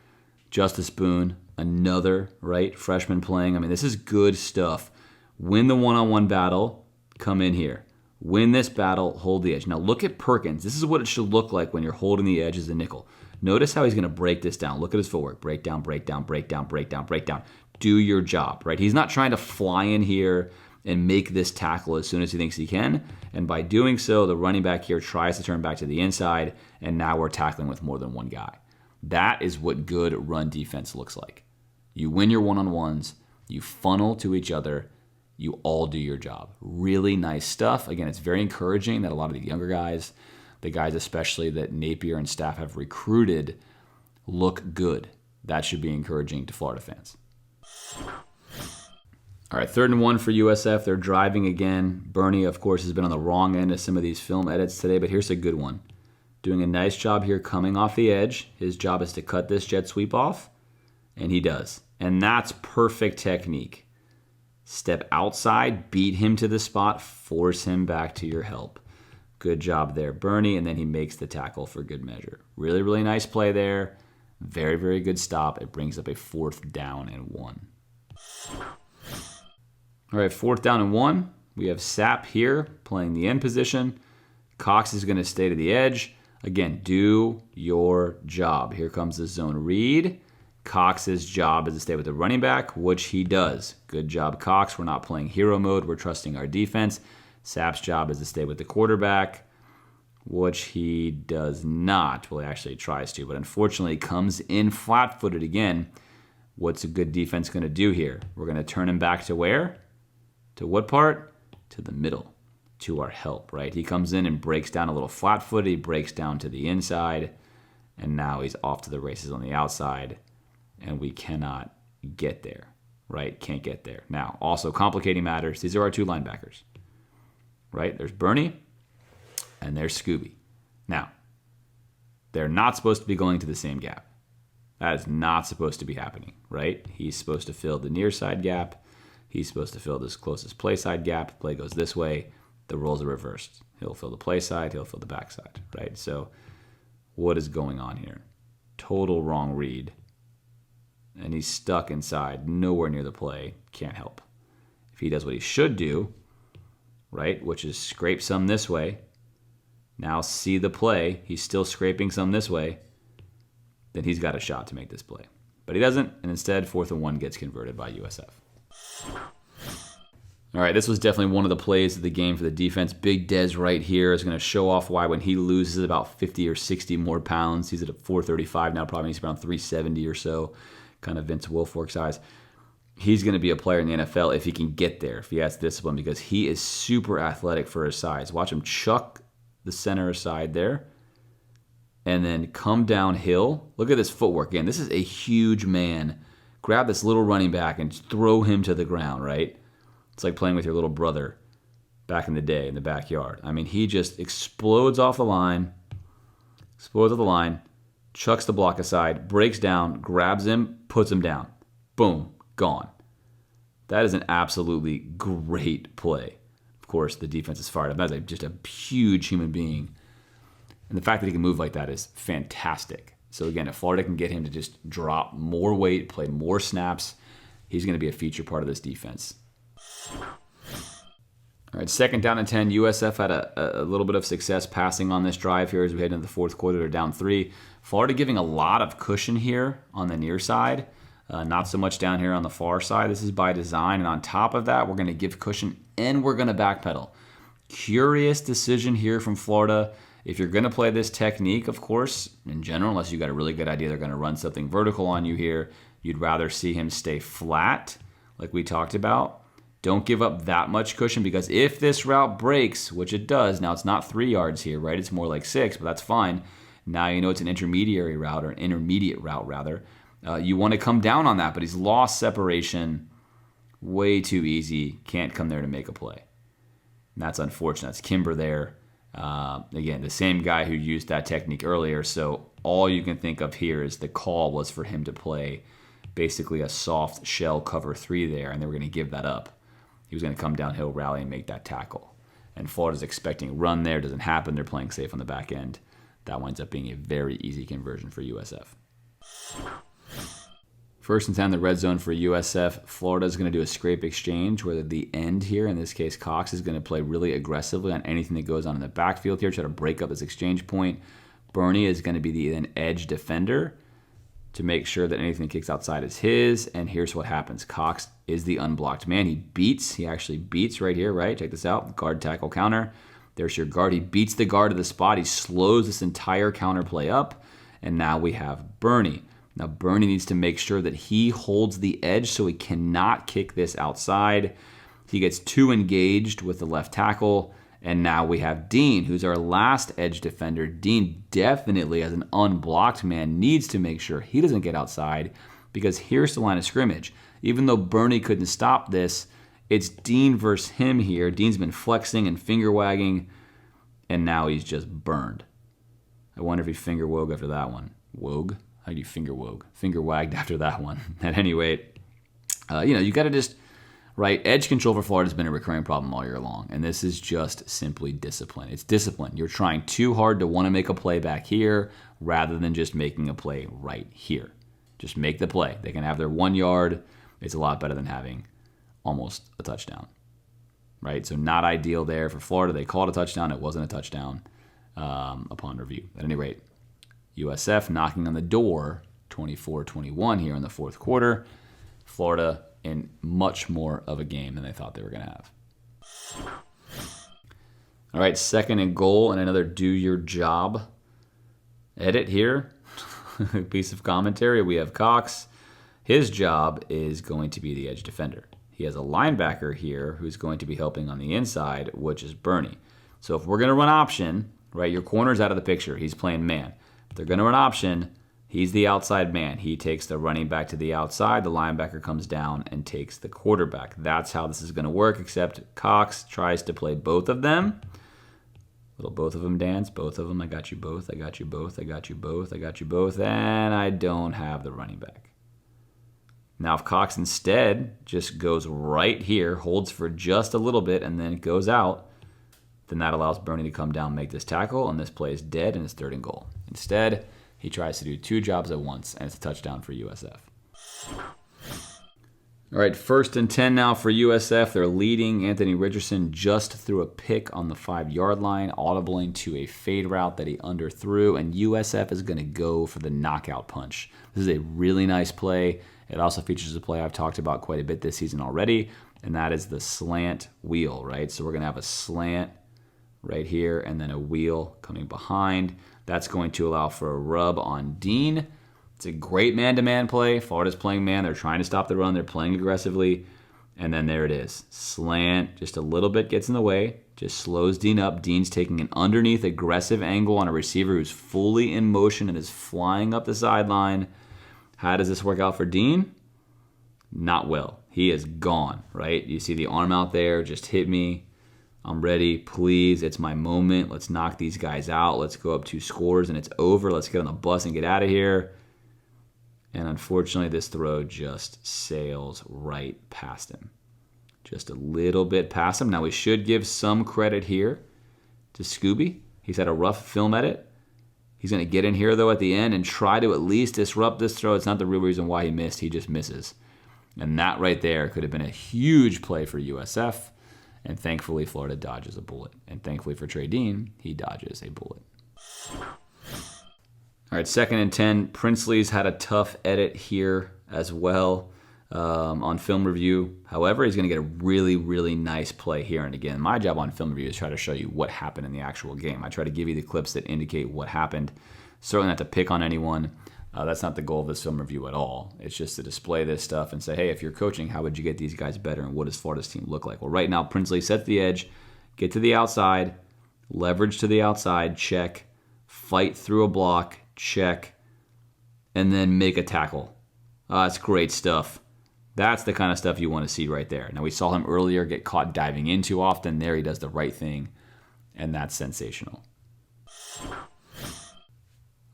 Justice Boone, another, right, freshman playing. I mean, this is good stuff. Win the one-on-one battle, come in here. Win this battle, hold the edge. Now look at Perkins. This is what it should look like when you're holding the edge as a nickel. Notice how he's going to break this down. Look at his footwork. Break down, break down, break down, break down, break down. Do your job, right? He's not trying to fly in here and make this tackle as soon as he thinks he can. And by doing so, the running back here tries to turn back to the inside, and now we're tackling with more than one guy. That is what good run defense looks like. You win your one-on-ones, you funnel to each other, you all do your job. Really nice stuff. Again, it's very encouraging that a lot of the younger guys, the guys especially that Napier and staff have recruited, look good. That should be encouraging to Florida fans. All right, 3rd and 1 for USF. They're driving again. Bernie, of course, has been on the wrong end of some of these film edits today, but here's a good one. Doing a nice job here coming off the edge. His job is to cut this jet sweep off, and he does. And that's perfect technique. Step outside, beat him to the spot, force him back to your help. Good job there, Bernie, and then he makes the tackle for good measure. Really, really nice play there. Very, very good stop. It brings up a 4th down and 1. All right, 4th down and 1. We have Sapp here playing the end position. Cox is going to stay to the edge. Again, do your job. Here comes the zone read. Cox's job is to stay with the running back, which he does. Good job, Cox. We're not playing hero mode. We're trusting our defense. Sapp's job is to stay with the quarterback. which he does not. Well, he actually tries to, but unfortunately comes in flat-footed again. What's a good defense going to do here? We're going to turn him back to where? To what part? To the middle, to our help, right? He comes in and breaks down a little flat-footed. He breaks down to the inside, and now he's off to the races on the outside, and we cannot get there, right? Can't get there. Now, also complicating matters, these are our two linebackers, right? There's Bernie, and there's Scooby. Now, they're not supposed to be going to the same gap. That is not supposed to be happening, right? He's supposed to fill the near side gap. He's supposed to fill this closest play side gap. Play goes this way. The roles are reversed. He'll fill the play side. He'll fill the back side, right? So what is going on here? Total wrong read. And he's stuck inside, nowhere near the play. Can't help. If he does what he should do, right, which is scrape some this way, now see the play, he's still scraping some this way, then he's got a shot to make this play. But he doesn't, and instead 4th and 1 gets converted by USF. All right, this was definitely one of the plays of the game for the defense. Big Dez right here is going to show off why when he loses about 50 or 60 more pounds, he's at 435 now, probably he's around 370 or so, kind of Vince Wilfork size. He's going to be a player in the NFL if he can get there, if he has discipline, because he is super athletic for his size. Watch him chuck the center aside there and then come downhill. Look at this footwork. Again, this is a huge man. Grab this little running back and throw him to the ground, right? It's like playing with your little brother back in the day in the backyard. I mean, he just explodes off the line, chucks the block aside, breaks down, grabs him, puts him down. Boom, gone. That is an absolutely great play. Of course, the defense is fired up. That's just a huge human being. And the fact that he can move like that is fantastic. So again, if Florida can get him to just drop more weight, play more snaps, he's going to be a feature part of this defense. All right, 2nd down and 10. USF had a little bit of success passing on this drive here as we head into the 4th quarter. They're down 3. Florida giving a lot of cushion here on the near side. Not so much down here on the far side. This is by design. And on top of that, we're going to give cushion and we're going to backpedal. Curious decision here from Florida. If you're going to play this technique, of course, in general, unless you got a really good idea they're going to run something vertical on you here, you'd rather see him stay flat like we talked about. Don't give up that much cushion because if this route breaks, which it does, now it's not 3 yards here, right? It's more like 6, but that's fine. Now you know it's an intermediate route rather. You want to come down on that, but he's lost separation way too easy. Can't come there to make a play. And that's unfortunate. That's Kimber there. Again, the same guy who used that technique earlier. So all you can think of here is the call was for him to play basically a soft shell cover 3 there, and they were going to give that up. He was going to come downhill, rally, and make that tackle. And Florida's expecting a run there. Doesn't happen. They're playing safe on the back end. That winds up being a very easy conversion for USF. 1st and 10, the red zone for USF. Florida's going to do a scrape exchange where the end here, in this case Cox, is going to play really aggressively on anything that goes on in the backfield here, try to break up this exchange point. Bernie is going to be an edge defender to make sure that anything that kicks outside is his. And here's what happens. Cox is the unblocked man. He actually beats right here, right? Check this out. Guard tackle counter. There's your guard. He beats the guard to the spot. He slows this entire counter play up. And now we have Bernie. Now Bernie needs to make sure that he holds the edge so he cannot kick this outside. He gets too engaged with the left tackle. And now we have Dean, who's our last edge defender. Dean definitely, as an unblocked man, needs to make sure he doesn't get outside because here's the line of scrimmage. Even though Bernie couldn't stop this, it's Dean versus him here. Dean's been flexing and finger wagging, and now he's just burned. I wonder if he finger wogue after that one. Wogue? How do you finger wogue? Finger wagged after that one. At any rate, you got to just... Right, edge control for Florida has been a recurring problem all year long, and this is just simply discipline. It's discipline. You're trying too hard to want to make a play back here rather than just making a play right here. Just make the play. They can have their 1 yard. It's a lot better than having almost a touchdown, right? So not ideal there for Florida. They called a touchdown. It wasn't a touchdown upon review. At any rate, USF knocking on the door, 24-21 here in the 4th quarter. Florida in much more of a game than they thought they were going to have. All right, 2nd and goal, and another do your job edit here. Piece of commentary. We have Cox. His job is going to be the edge defender. He has a linebacker here who's going to be helping on the inside, which is Bernie. So if we're going to run option, right, your corner's out of the picture. He's playing man. If they're going to run option, he's the outside man. He takes the running back to the outside. The linebacker comes down and takes the quarterback. That's how this is going to work, except Cox tries to play both of them. Little both of them dance. Both of them. I got you both. I got you both. I got you both. I got you both. And I don't have the running back. Now, if Cox instead just goes right here, holds for just a little bit, and then goes out, then that allows Bernie to come down and make this tackle, and this play is dead, and it's 3rd and goal. Instead, he tries to do 2 jobs at once, and it's a touchdown for USF. All right, 1st and 10 now for USF. They're leading. Anthony Richardson just threw a pick on the 5-yard line, audibling to a fade route that he underthrew, and USF is going to go for the knockout punch. This is a really nice play. It also features a play I've talked about quite a bit this season already, and that is the slant wheel, right? So we're going to have a slant right here and then a wheel coming behind. That's going to allow for a rub on Dean. It's a great man-to-man play. Florida's playing man. They're trying to stop the run. They're playing aggressively. And then there it is. Slant, just a little bit gets in the way, just slows Dean up. Dean's taking an underneath aggressive angle on a receiver who's fully in motion and is flying up the sideline. How does this work out for Dean? Not well. He is gone, right? You see the arm out there, just hit me. I'm ready, please. It's my moment. Let's knock these guys out. Let's go up 2 scores and it's over. Let's get on the bus and get out of here. And unfortunately, this throw just sails right past him. Just a little bit past him. Now, we should give some credit here to Scooby. He's had a rough film edit. He's going to get in here, though, at the end and try to at least disrupt this throw. It's not the real reason why he missed. He just misses. And that right there could have been a huge play for USF. And thankfully, Florida dodges a bullet. And thankfully for Trey Dean, he dodges a bullet. All right, 2nd and 10. Princely's had a tough edit here as well on film review. However, he's going to get a really, really nice play here. And again, my job on film review is try to show you what happened in the actual game. I try to give you the clips that indicate what happened. Certainly not to pick on anyone. That's not the goal of this film review at all. It's just to display this stuff and say, hey, if you're coaching, how would you get these guys better and what does Florida's team look like? Well, right now, Princely sets the edge, get to the outside, leverage to the outside, check, fight through a block, check, and then make a tackle. That's great stuff. That's the kind of stuff you want to see right there. Now, we saw him earlier get caught diving in too often. There he does the right thing, and that's sensational.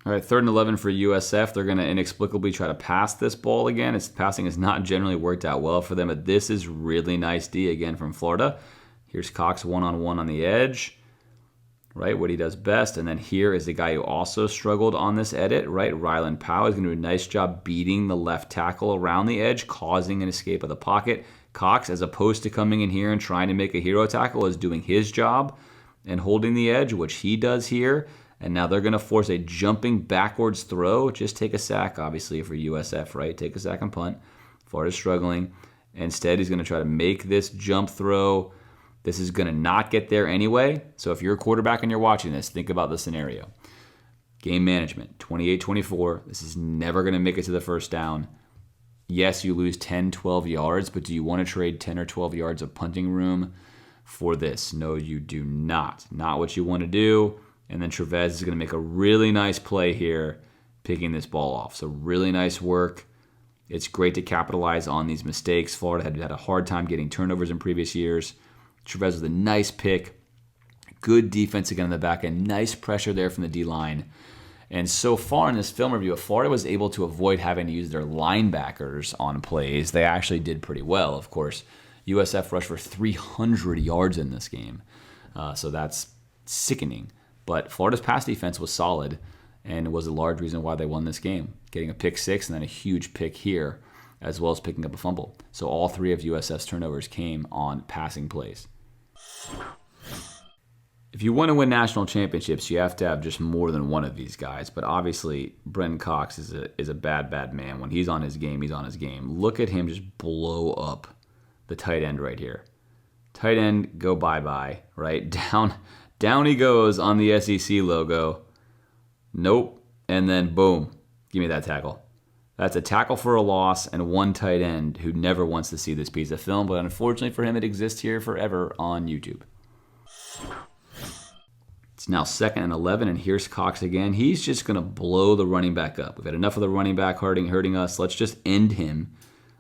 All right, 3rd and 11 for USF. They're going to inexplicably try to pass this ball again. Its passing has not generally worked out well for them, but this is really nice D again from Florida. Here's Cox one-on-one on the edge, right, what he does best. And then here is the guy who also struggled on this edit, right? Rylan Powell is going to do a nice job beating the left tackle around the edge, causing an escape of the pocket. Cox, as opposed to coming in here and trying to make a hero tackle, is doing his job and holding the edge, which he does here. And now they're going to force a jumping backwards throw. Just take a sack, obviously, for USF, right? Take a sack and punt. Florida's struggling. Instead, he's going to try to make this jump throw. This is going to not get there anyway. So if you're a quarterback and you're watching this, think about the scenario. Game management, 28-24. This is never going to make it to the first down. Yes, you lose 10, 12 yards, but do you want to trade 10 or 12 yards of punting room for this? No, you do not. Not what you want to do. And then Trevez is going to make a really nice play here, picking this ball off. So really nice work. It's great to capitalize on these mistakes. Florida had a hard time getting turnovers in previous years. Trevez with a nice pick. Good defense again on the back end. Nice pressure there from the D-line. And so far in this film review, if Florida was able to avoid having to use their linebackers on plays, they actually did pretty well. Of course, USF rushed for 300 yards in this game. So that's sickening. But Florida's pass defense was solid and was a large reason why they won this game, getting a pick six and then a huge pick here, as well as picking up a fumble. So all 3 of USF's turnovers came on passing plays. If you want to win national championships, you have to have just more than one of these guys. But obviously, Brenton Cox is a bad, bad man. When he's on his game, he's on his game. Look at him just blow up the tight end right here. Tight end, go bye-bye, right? Down he goes on the SEC logo. Nope. And then boom. Give me that tackle. That's a tackle for a loss and one tight end who never wants to see this piece of film, but unfortunately for him, it exists here forever on YouTube. It's now 2nd and 11, and here's Cox again. He's just going to blow the running back up. We've had enough of the running back hurting us. Let's just end him.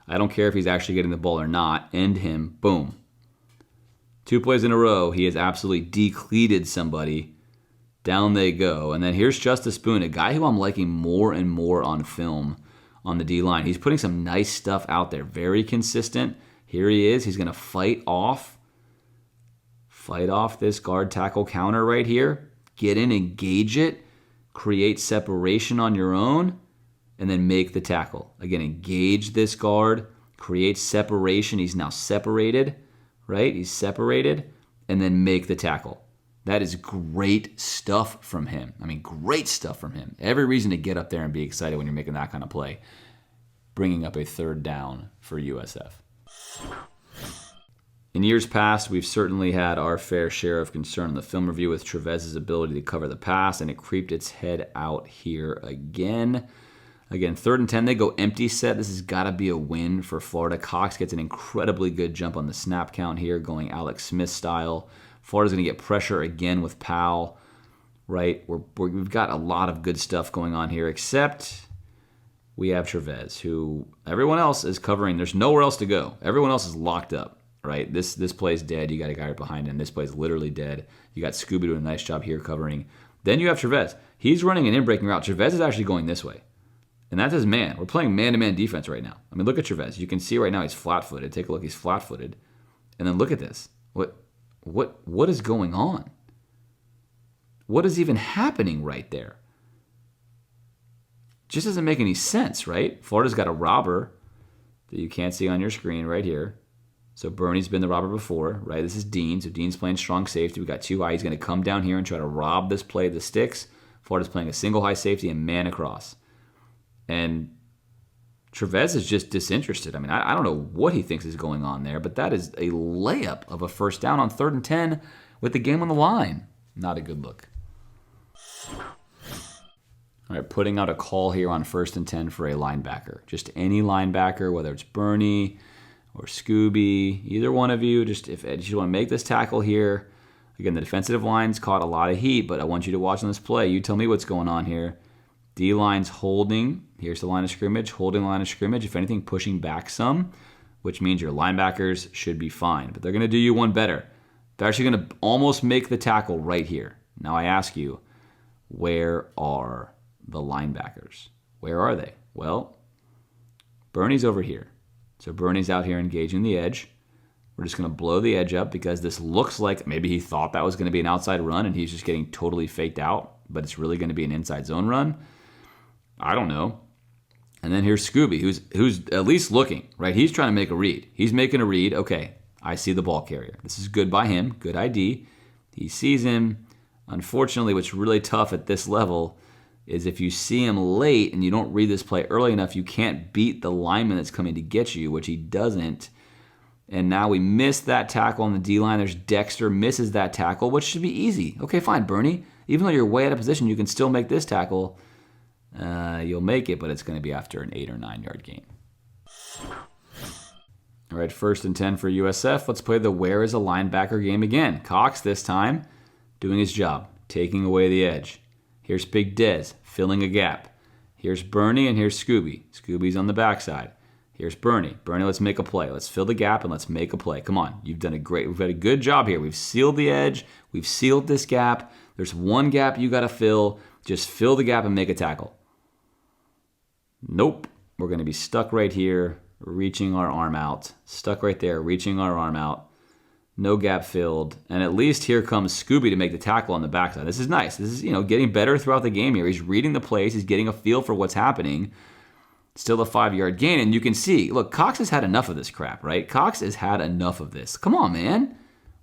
I don't care if he's actually getting the ball or not. End him. Boom. 2 plays in a row. He has absolutely decleated somebody. Down they go. And then here's Justice Boone, a guy who I'm liking more and more on film on the D-line. He's putting some nice stuff out there. Very consistent. Here he is. He's going to fight off this guard tackle counter right here. Get in, engage it, create separation on your own, and then make the tackle. Again, engage this guard, create separation. He's now separated, right? He's separated, and then make the tackle. That is great stuff from him. I mean, great stuff from him. Every reason to get up there and be excited when you're making that kind of play. Bringing up a 3rd down for USF. In years past, we've certainly had our fair share of concern in the film review with Trevez's ability to cover the pass, and it creeped its head out here again. Again, 3rd and 10, they go empty set. This has got to be a win for Florida. Cox gets an incredibly good jump on the snap count here, going Alex Smith style. Florida's going to get pressure again with Powell, right? We've got a lot of good stuff going on here, except we have Trevez, who everyone else is covering. There's nowhere else to go. Everyone else is locked up. Right, this play's dead. You got a guy right behind him. This play's literally dead. You got Scooby doing a nice job here covering. Then you have Trevez. He's running an in-breaking route. Trevez is actually going this way. And that's his man. We're playing man-to-man defense right now. I mean, look at Trevez. You can see right now he's flat-footed. Take a look. He's flat-footed. And then look at this. What is going on? What is even happening right there? Just doesn't make any sense, right? Florida's got a robber that you can't see on your screen right here. So Bernie's been the robber before, right? This is Dean. So Dean's playing strong safety. We got 2 high. He's going to come down here and try to rob this play of the sticks. Florida's playing a single high safety and man across. And Trevez is just disinterested. I mean, I don't know what he thinks is going on there, but that is a layup of a 1st down on 3rd and 10 with the game on the line. Not a good look. All right, putting out a call here on 1st and 10 for a linebacker. Just any linebacker, whether it's Bernie or Scooby, either one of you, just if you want to make this tackle here. Again, the defensive line's caught a lot of heat, but I want you to watch on this play. You tell me what's going on here. D-line's holding. Here's the line of scrimmage, holding line of scrimmage. If anything, pushing back some, which means your linebackers should be fine. But they're going to do you one better. They're actually going to almost make the tackle right here. Now I ask you, where are the linebackers? Where are they? Well, Bernie's over here. So Bernie's out here engaging the edge. We're just going to blow the edge up because this looks like maybe he thought that was going to be an outside run and he's just getting totally faked out, but it's really going to be an inside zone run. I don't know. And then here's Scooby, who's at least looking, right? He's trying to make a read. He's making a read. Okay, I see the ball carrier. This is good by him. Good ID. He sees him. Unfortunately, what's really tough at this level is if you see him late and you don't read this play early enough, you can't beat the lineman that's coming to get you, which he doesn't. And now we missed that tackle on the D-line. There's Dexter, misses that tackle, which should be easy. Okay, fine, Bernie. Even though you're way out of position, you can still make this tackle. You'll make it, but it's going to be after an 8 or 9 yard gain. All right, 1st and 10 for USF. Let's play the where is a linebacker game again. Cox this time doing his job, taking away the edge. Here's Big Dez filling a gap. Here's Bernie and here's Scooby. Scooby's on the backside. Here's Bernie. Bernie, let's make a play. Let's fill the gap and let's make a play. Come on, we've done a good job here. We've sealed the edge. We've sealed this gap. There's one gap you got to fill. Just fill the gap and make a tackle. Nope. We're going to be stuck right here, reaching our arm out. Stuck right there, reaching our arm out. No gap filled. And at least here comes Scooby to make the tackle on the backside. This is nice. This is, getting better throughout the game here. He's reading the plays. He's getting a feel for what's happening. Still a 5 yard gain. And you can see, look, Cox has had enough of this crap, right? Cox has had enough of this. Come on, man.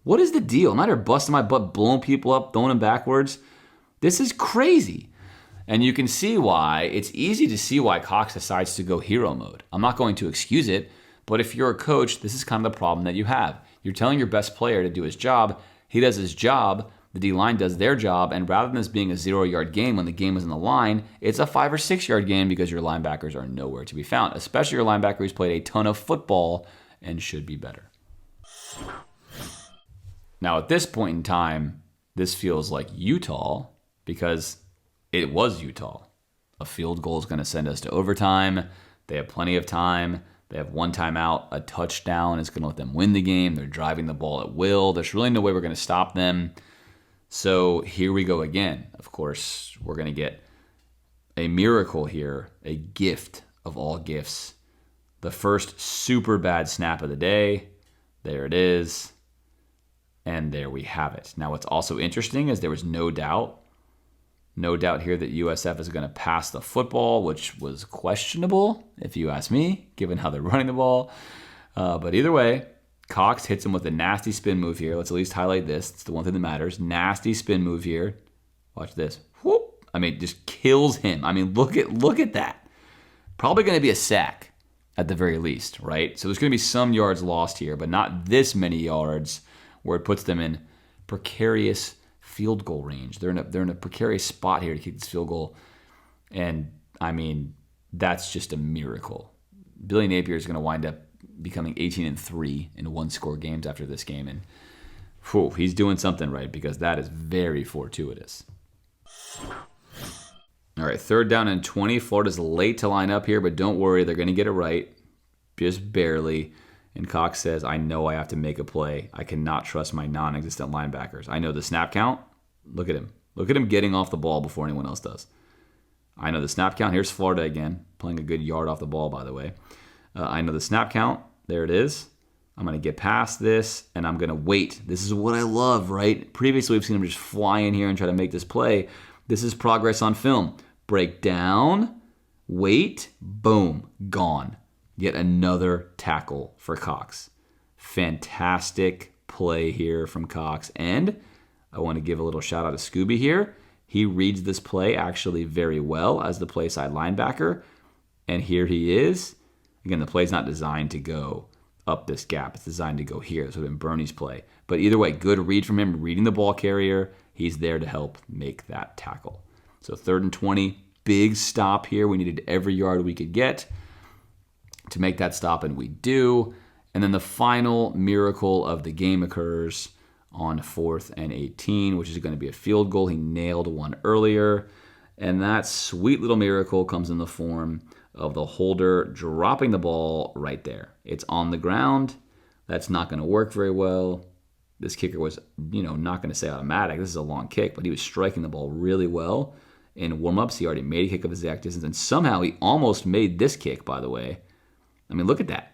What is the deal? I'm out here busting my butt, blowing people up, throwing them backwards. This is crazy. And you can see why, it's easy to see why Cox decides to go hero mode. I'm not going to excuse it, but if you're a coach, this is kind of the problem that you have. You're telling your best player to do his job. He does his job, The D-line does their job, and rather than this being a 0-yard game when the game is on the line, it's a 5 or 6-yard game because your linebackers are nowhere to be found, especially your linebacker who's played a ton of football and should be better. Now, at this point in time, this feels like Utah because it was Utah. A field goal is going to send us to overtime. They have plenty of time. They have one timeout. A touchdown is going to let them win the game. They're driving the ball at will. There's really no way we're going to stop them. So here we go again. Of course, we're going to get a miracle here, a gift of all gifts. The first super bad snap of the day. There it is. And there we have it. Now, what's also interesting is there was no doubt here that USF is going to pass the football, which was questionable, if you ask me, given how they're running the ball. But either way, Cox hits him with a nasty spin move here. Let's at least highlight this. It's the one thing that matters. Nasty spin move here. Watch this. Whoop. I mean, just kills him. I mean, look at that. Probably going to be a sack at the very least, right? So there's going to be some yards lost here, but not this many yards where it puts them in precarious field goal range. They're in a precarious spot here to kick this field goal. And, I mean, that's just a miracle. Billy Napier is going to wind up becoming 18-3 in one-score games after this game. And he's doing something right because that is very fortuitous. All right, 3rd down and 20. Florida's late to line up here, but don't worry. They're going to get it right. Just barely. And Cox says, I know I have to make a play. I cannot trust my non-existent linebackers. I know the snap count. Look at him. Look at him getting off the ball before anyone else does. I know the snap count. Here's Florida again, playing a good yard off the ball, by the way. I know the snap count. There it is. I'm going to get past this, and I'm going to wait. This is what I love, right? Previously, we've seen him just fly in here and try to make this play. This is progress on film. Break down, wait, boom, gone. Yet another tackle for Cox. Fantastic play here from Cox. And I want to give a little shout out to Scooby here. He reads this play actually very well as the play side linebacker. And here he is. Again, the play's not designed to go up this gap. It's designed to go here. This would have been Bernie's play. But either way, good read from him, reading the ball carrier. He's there to help make that tackle. So 3rd and 20, big stop here. We needed every yard we could get to make that stop, and we do. And then the final miracle of the game occurs on 4th and 18, which is going to be a field goal. He nailed one earlier. And that sweet little miracle comes in the form of the holder dropping the ball right there. It's on the ground. That's not going to work very well. This kicker was, not going to say automatic. This is a long kick, but he was striking the ball really well. In warm-ups, he already made a kick of exact distance, and somehow he almost made this kick, by the way. I mean, look at that.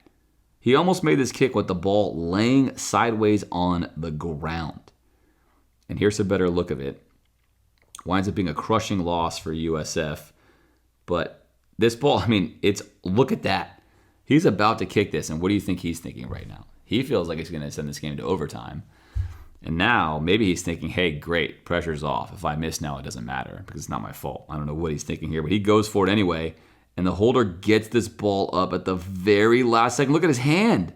He almost made this kick with the ball laying sideways on the ground. And here's a better look of it. Winds up being a crushing loss for USF. But this ball, look at that. He's about to kick this, and what do you think he's thinking right now? He feels like he's going to send this game to overtime. And now, maybe he's thinking, hey, great, pressure's off. If I miss now, it doesn't matter because it's not my fault. I don't know what he's thinking here, but he goes for it anyway. And the holder gets this ball up at the very last second. Look at his hand.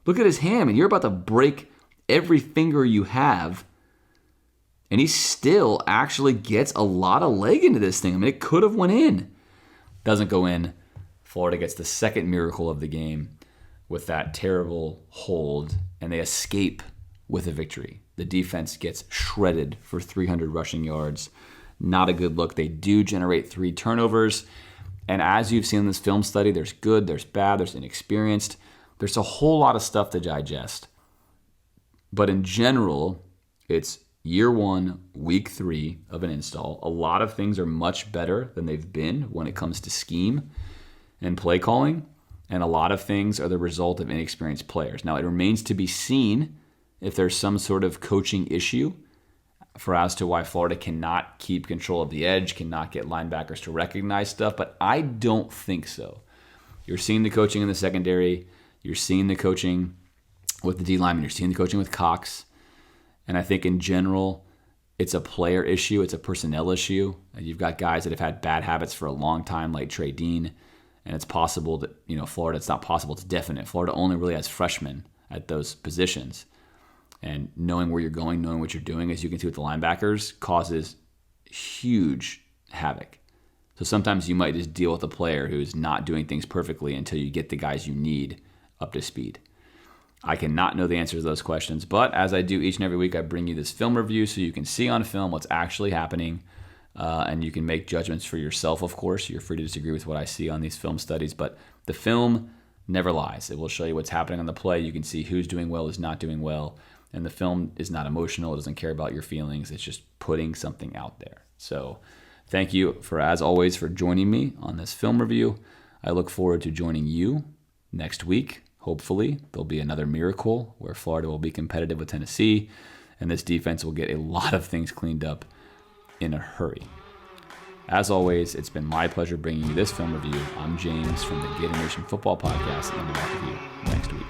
Look at his hand. And you're about to break every finger you have. And he still actually gets a lot of leg into this thing. It could have went in. Doesn't go in. Florida gets the second miracle of the game with that terrible hold. And they escape with a victory. The defense gets shredded for 300 rushing yards. Not a good look. They do generate 3 turnovers. And as you've seen in this film study, there's good, there's bad, there's inexperienced. There's a whole lot of stuff to digest. But in general, it's year 1, week 3 of an install. A lot of things are much better than they've been when it comes to scheme and play calling. And a lot of things are the result of inexperienced players. Now, it remains to be seen if there's some sort of coaching issue as to why Florida cannot keep control of the edge, cannot get linebackers to recognize stuff, but I don't think so. You're seeing the coaching in the secondary. You're seeing the coaching with the D lineman. You're seeing the coaching with Cox. And I think in general, it's a player issue. It's a personnel issue. You've got guys that have had bad habits for a long time, like Trey Dean, and it's possible that, Florida, it's not possible, it's definite. Florida only really has freshmen at those positions. And knowing where you're going, knowing what you're doing, as you can see with the linebackers, causes huge havoc. So sometimes you might just deal with a player who's not doing things perfectly until you get the guys you need up to speed. I cannot know the answers to those questions, but as I do each and every week, I bring you this film review so you can see on film what's actually happening, and you can make judgments for yourself, of course. You're free to disagree with what I see on these film studies, but the film never lies. It will show you what's happening on the play. You can see who's doing well, who's not doing well, and the film is not emotional. It doesn't care about your feelings. It's just putting something out there. So thank you, as always, for joining me on this film review. I look forward to joining you next week. Hopefully, there'll be another miracle where Florida will be competitive with Tennessee, and this defense will get a lot of things cleaned up in a hurry. As always, it's been my pleasure bringing you this film review. I'm James from the Gator Nation Football Podcast, and I'll be back with you next week.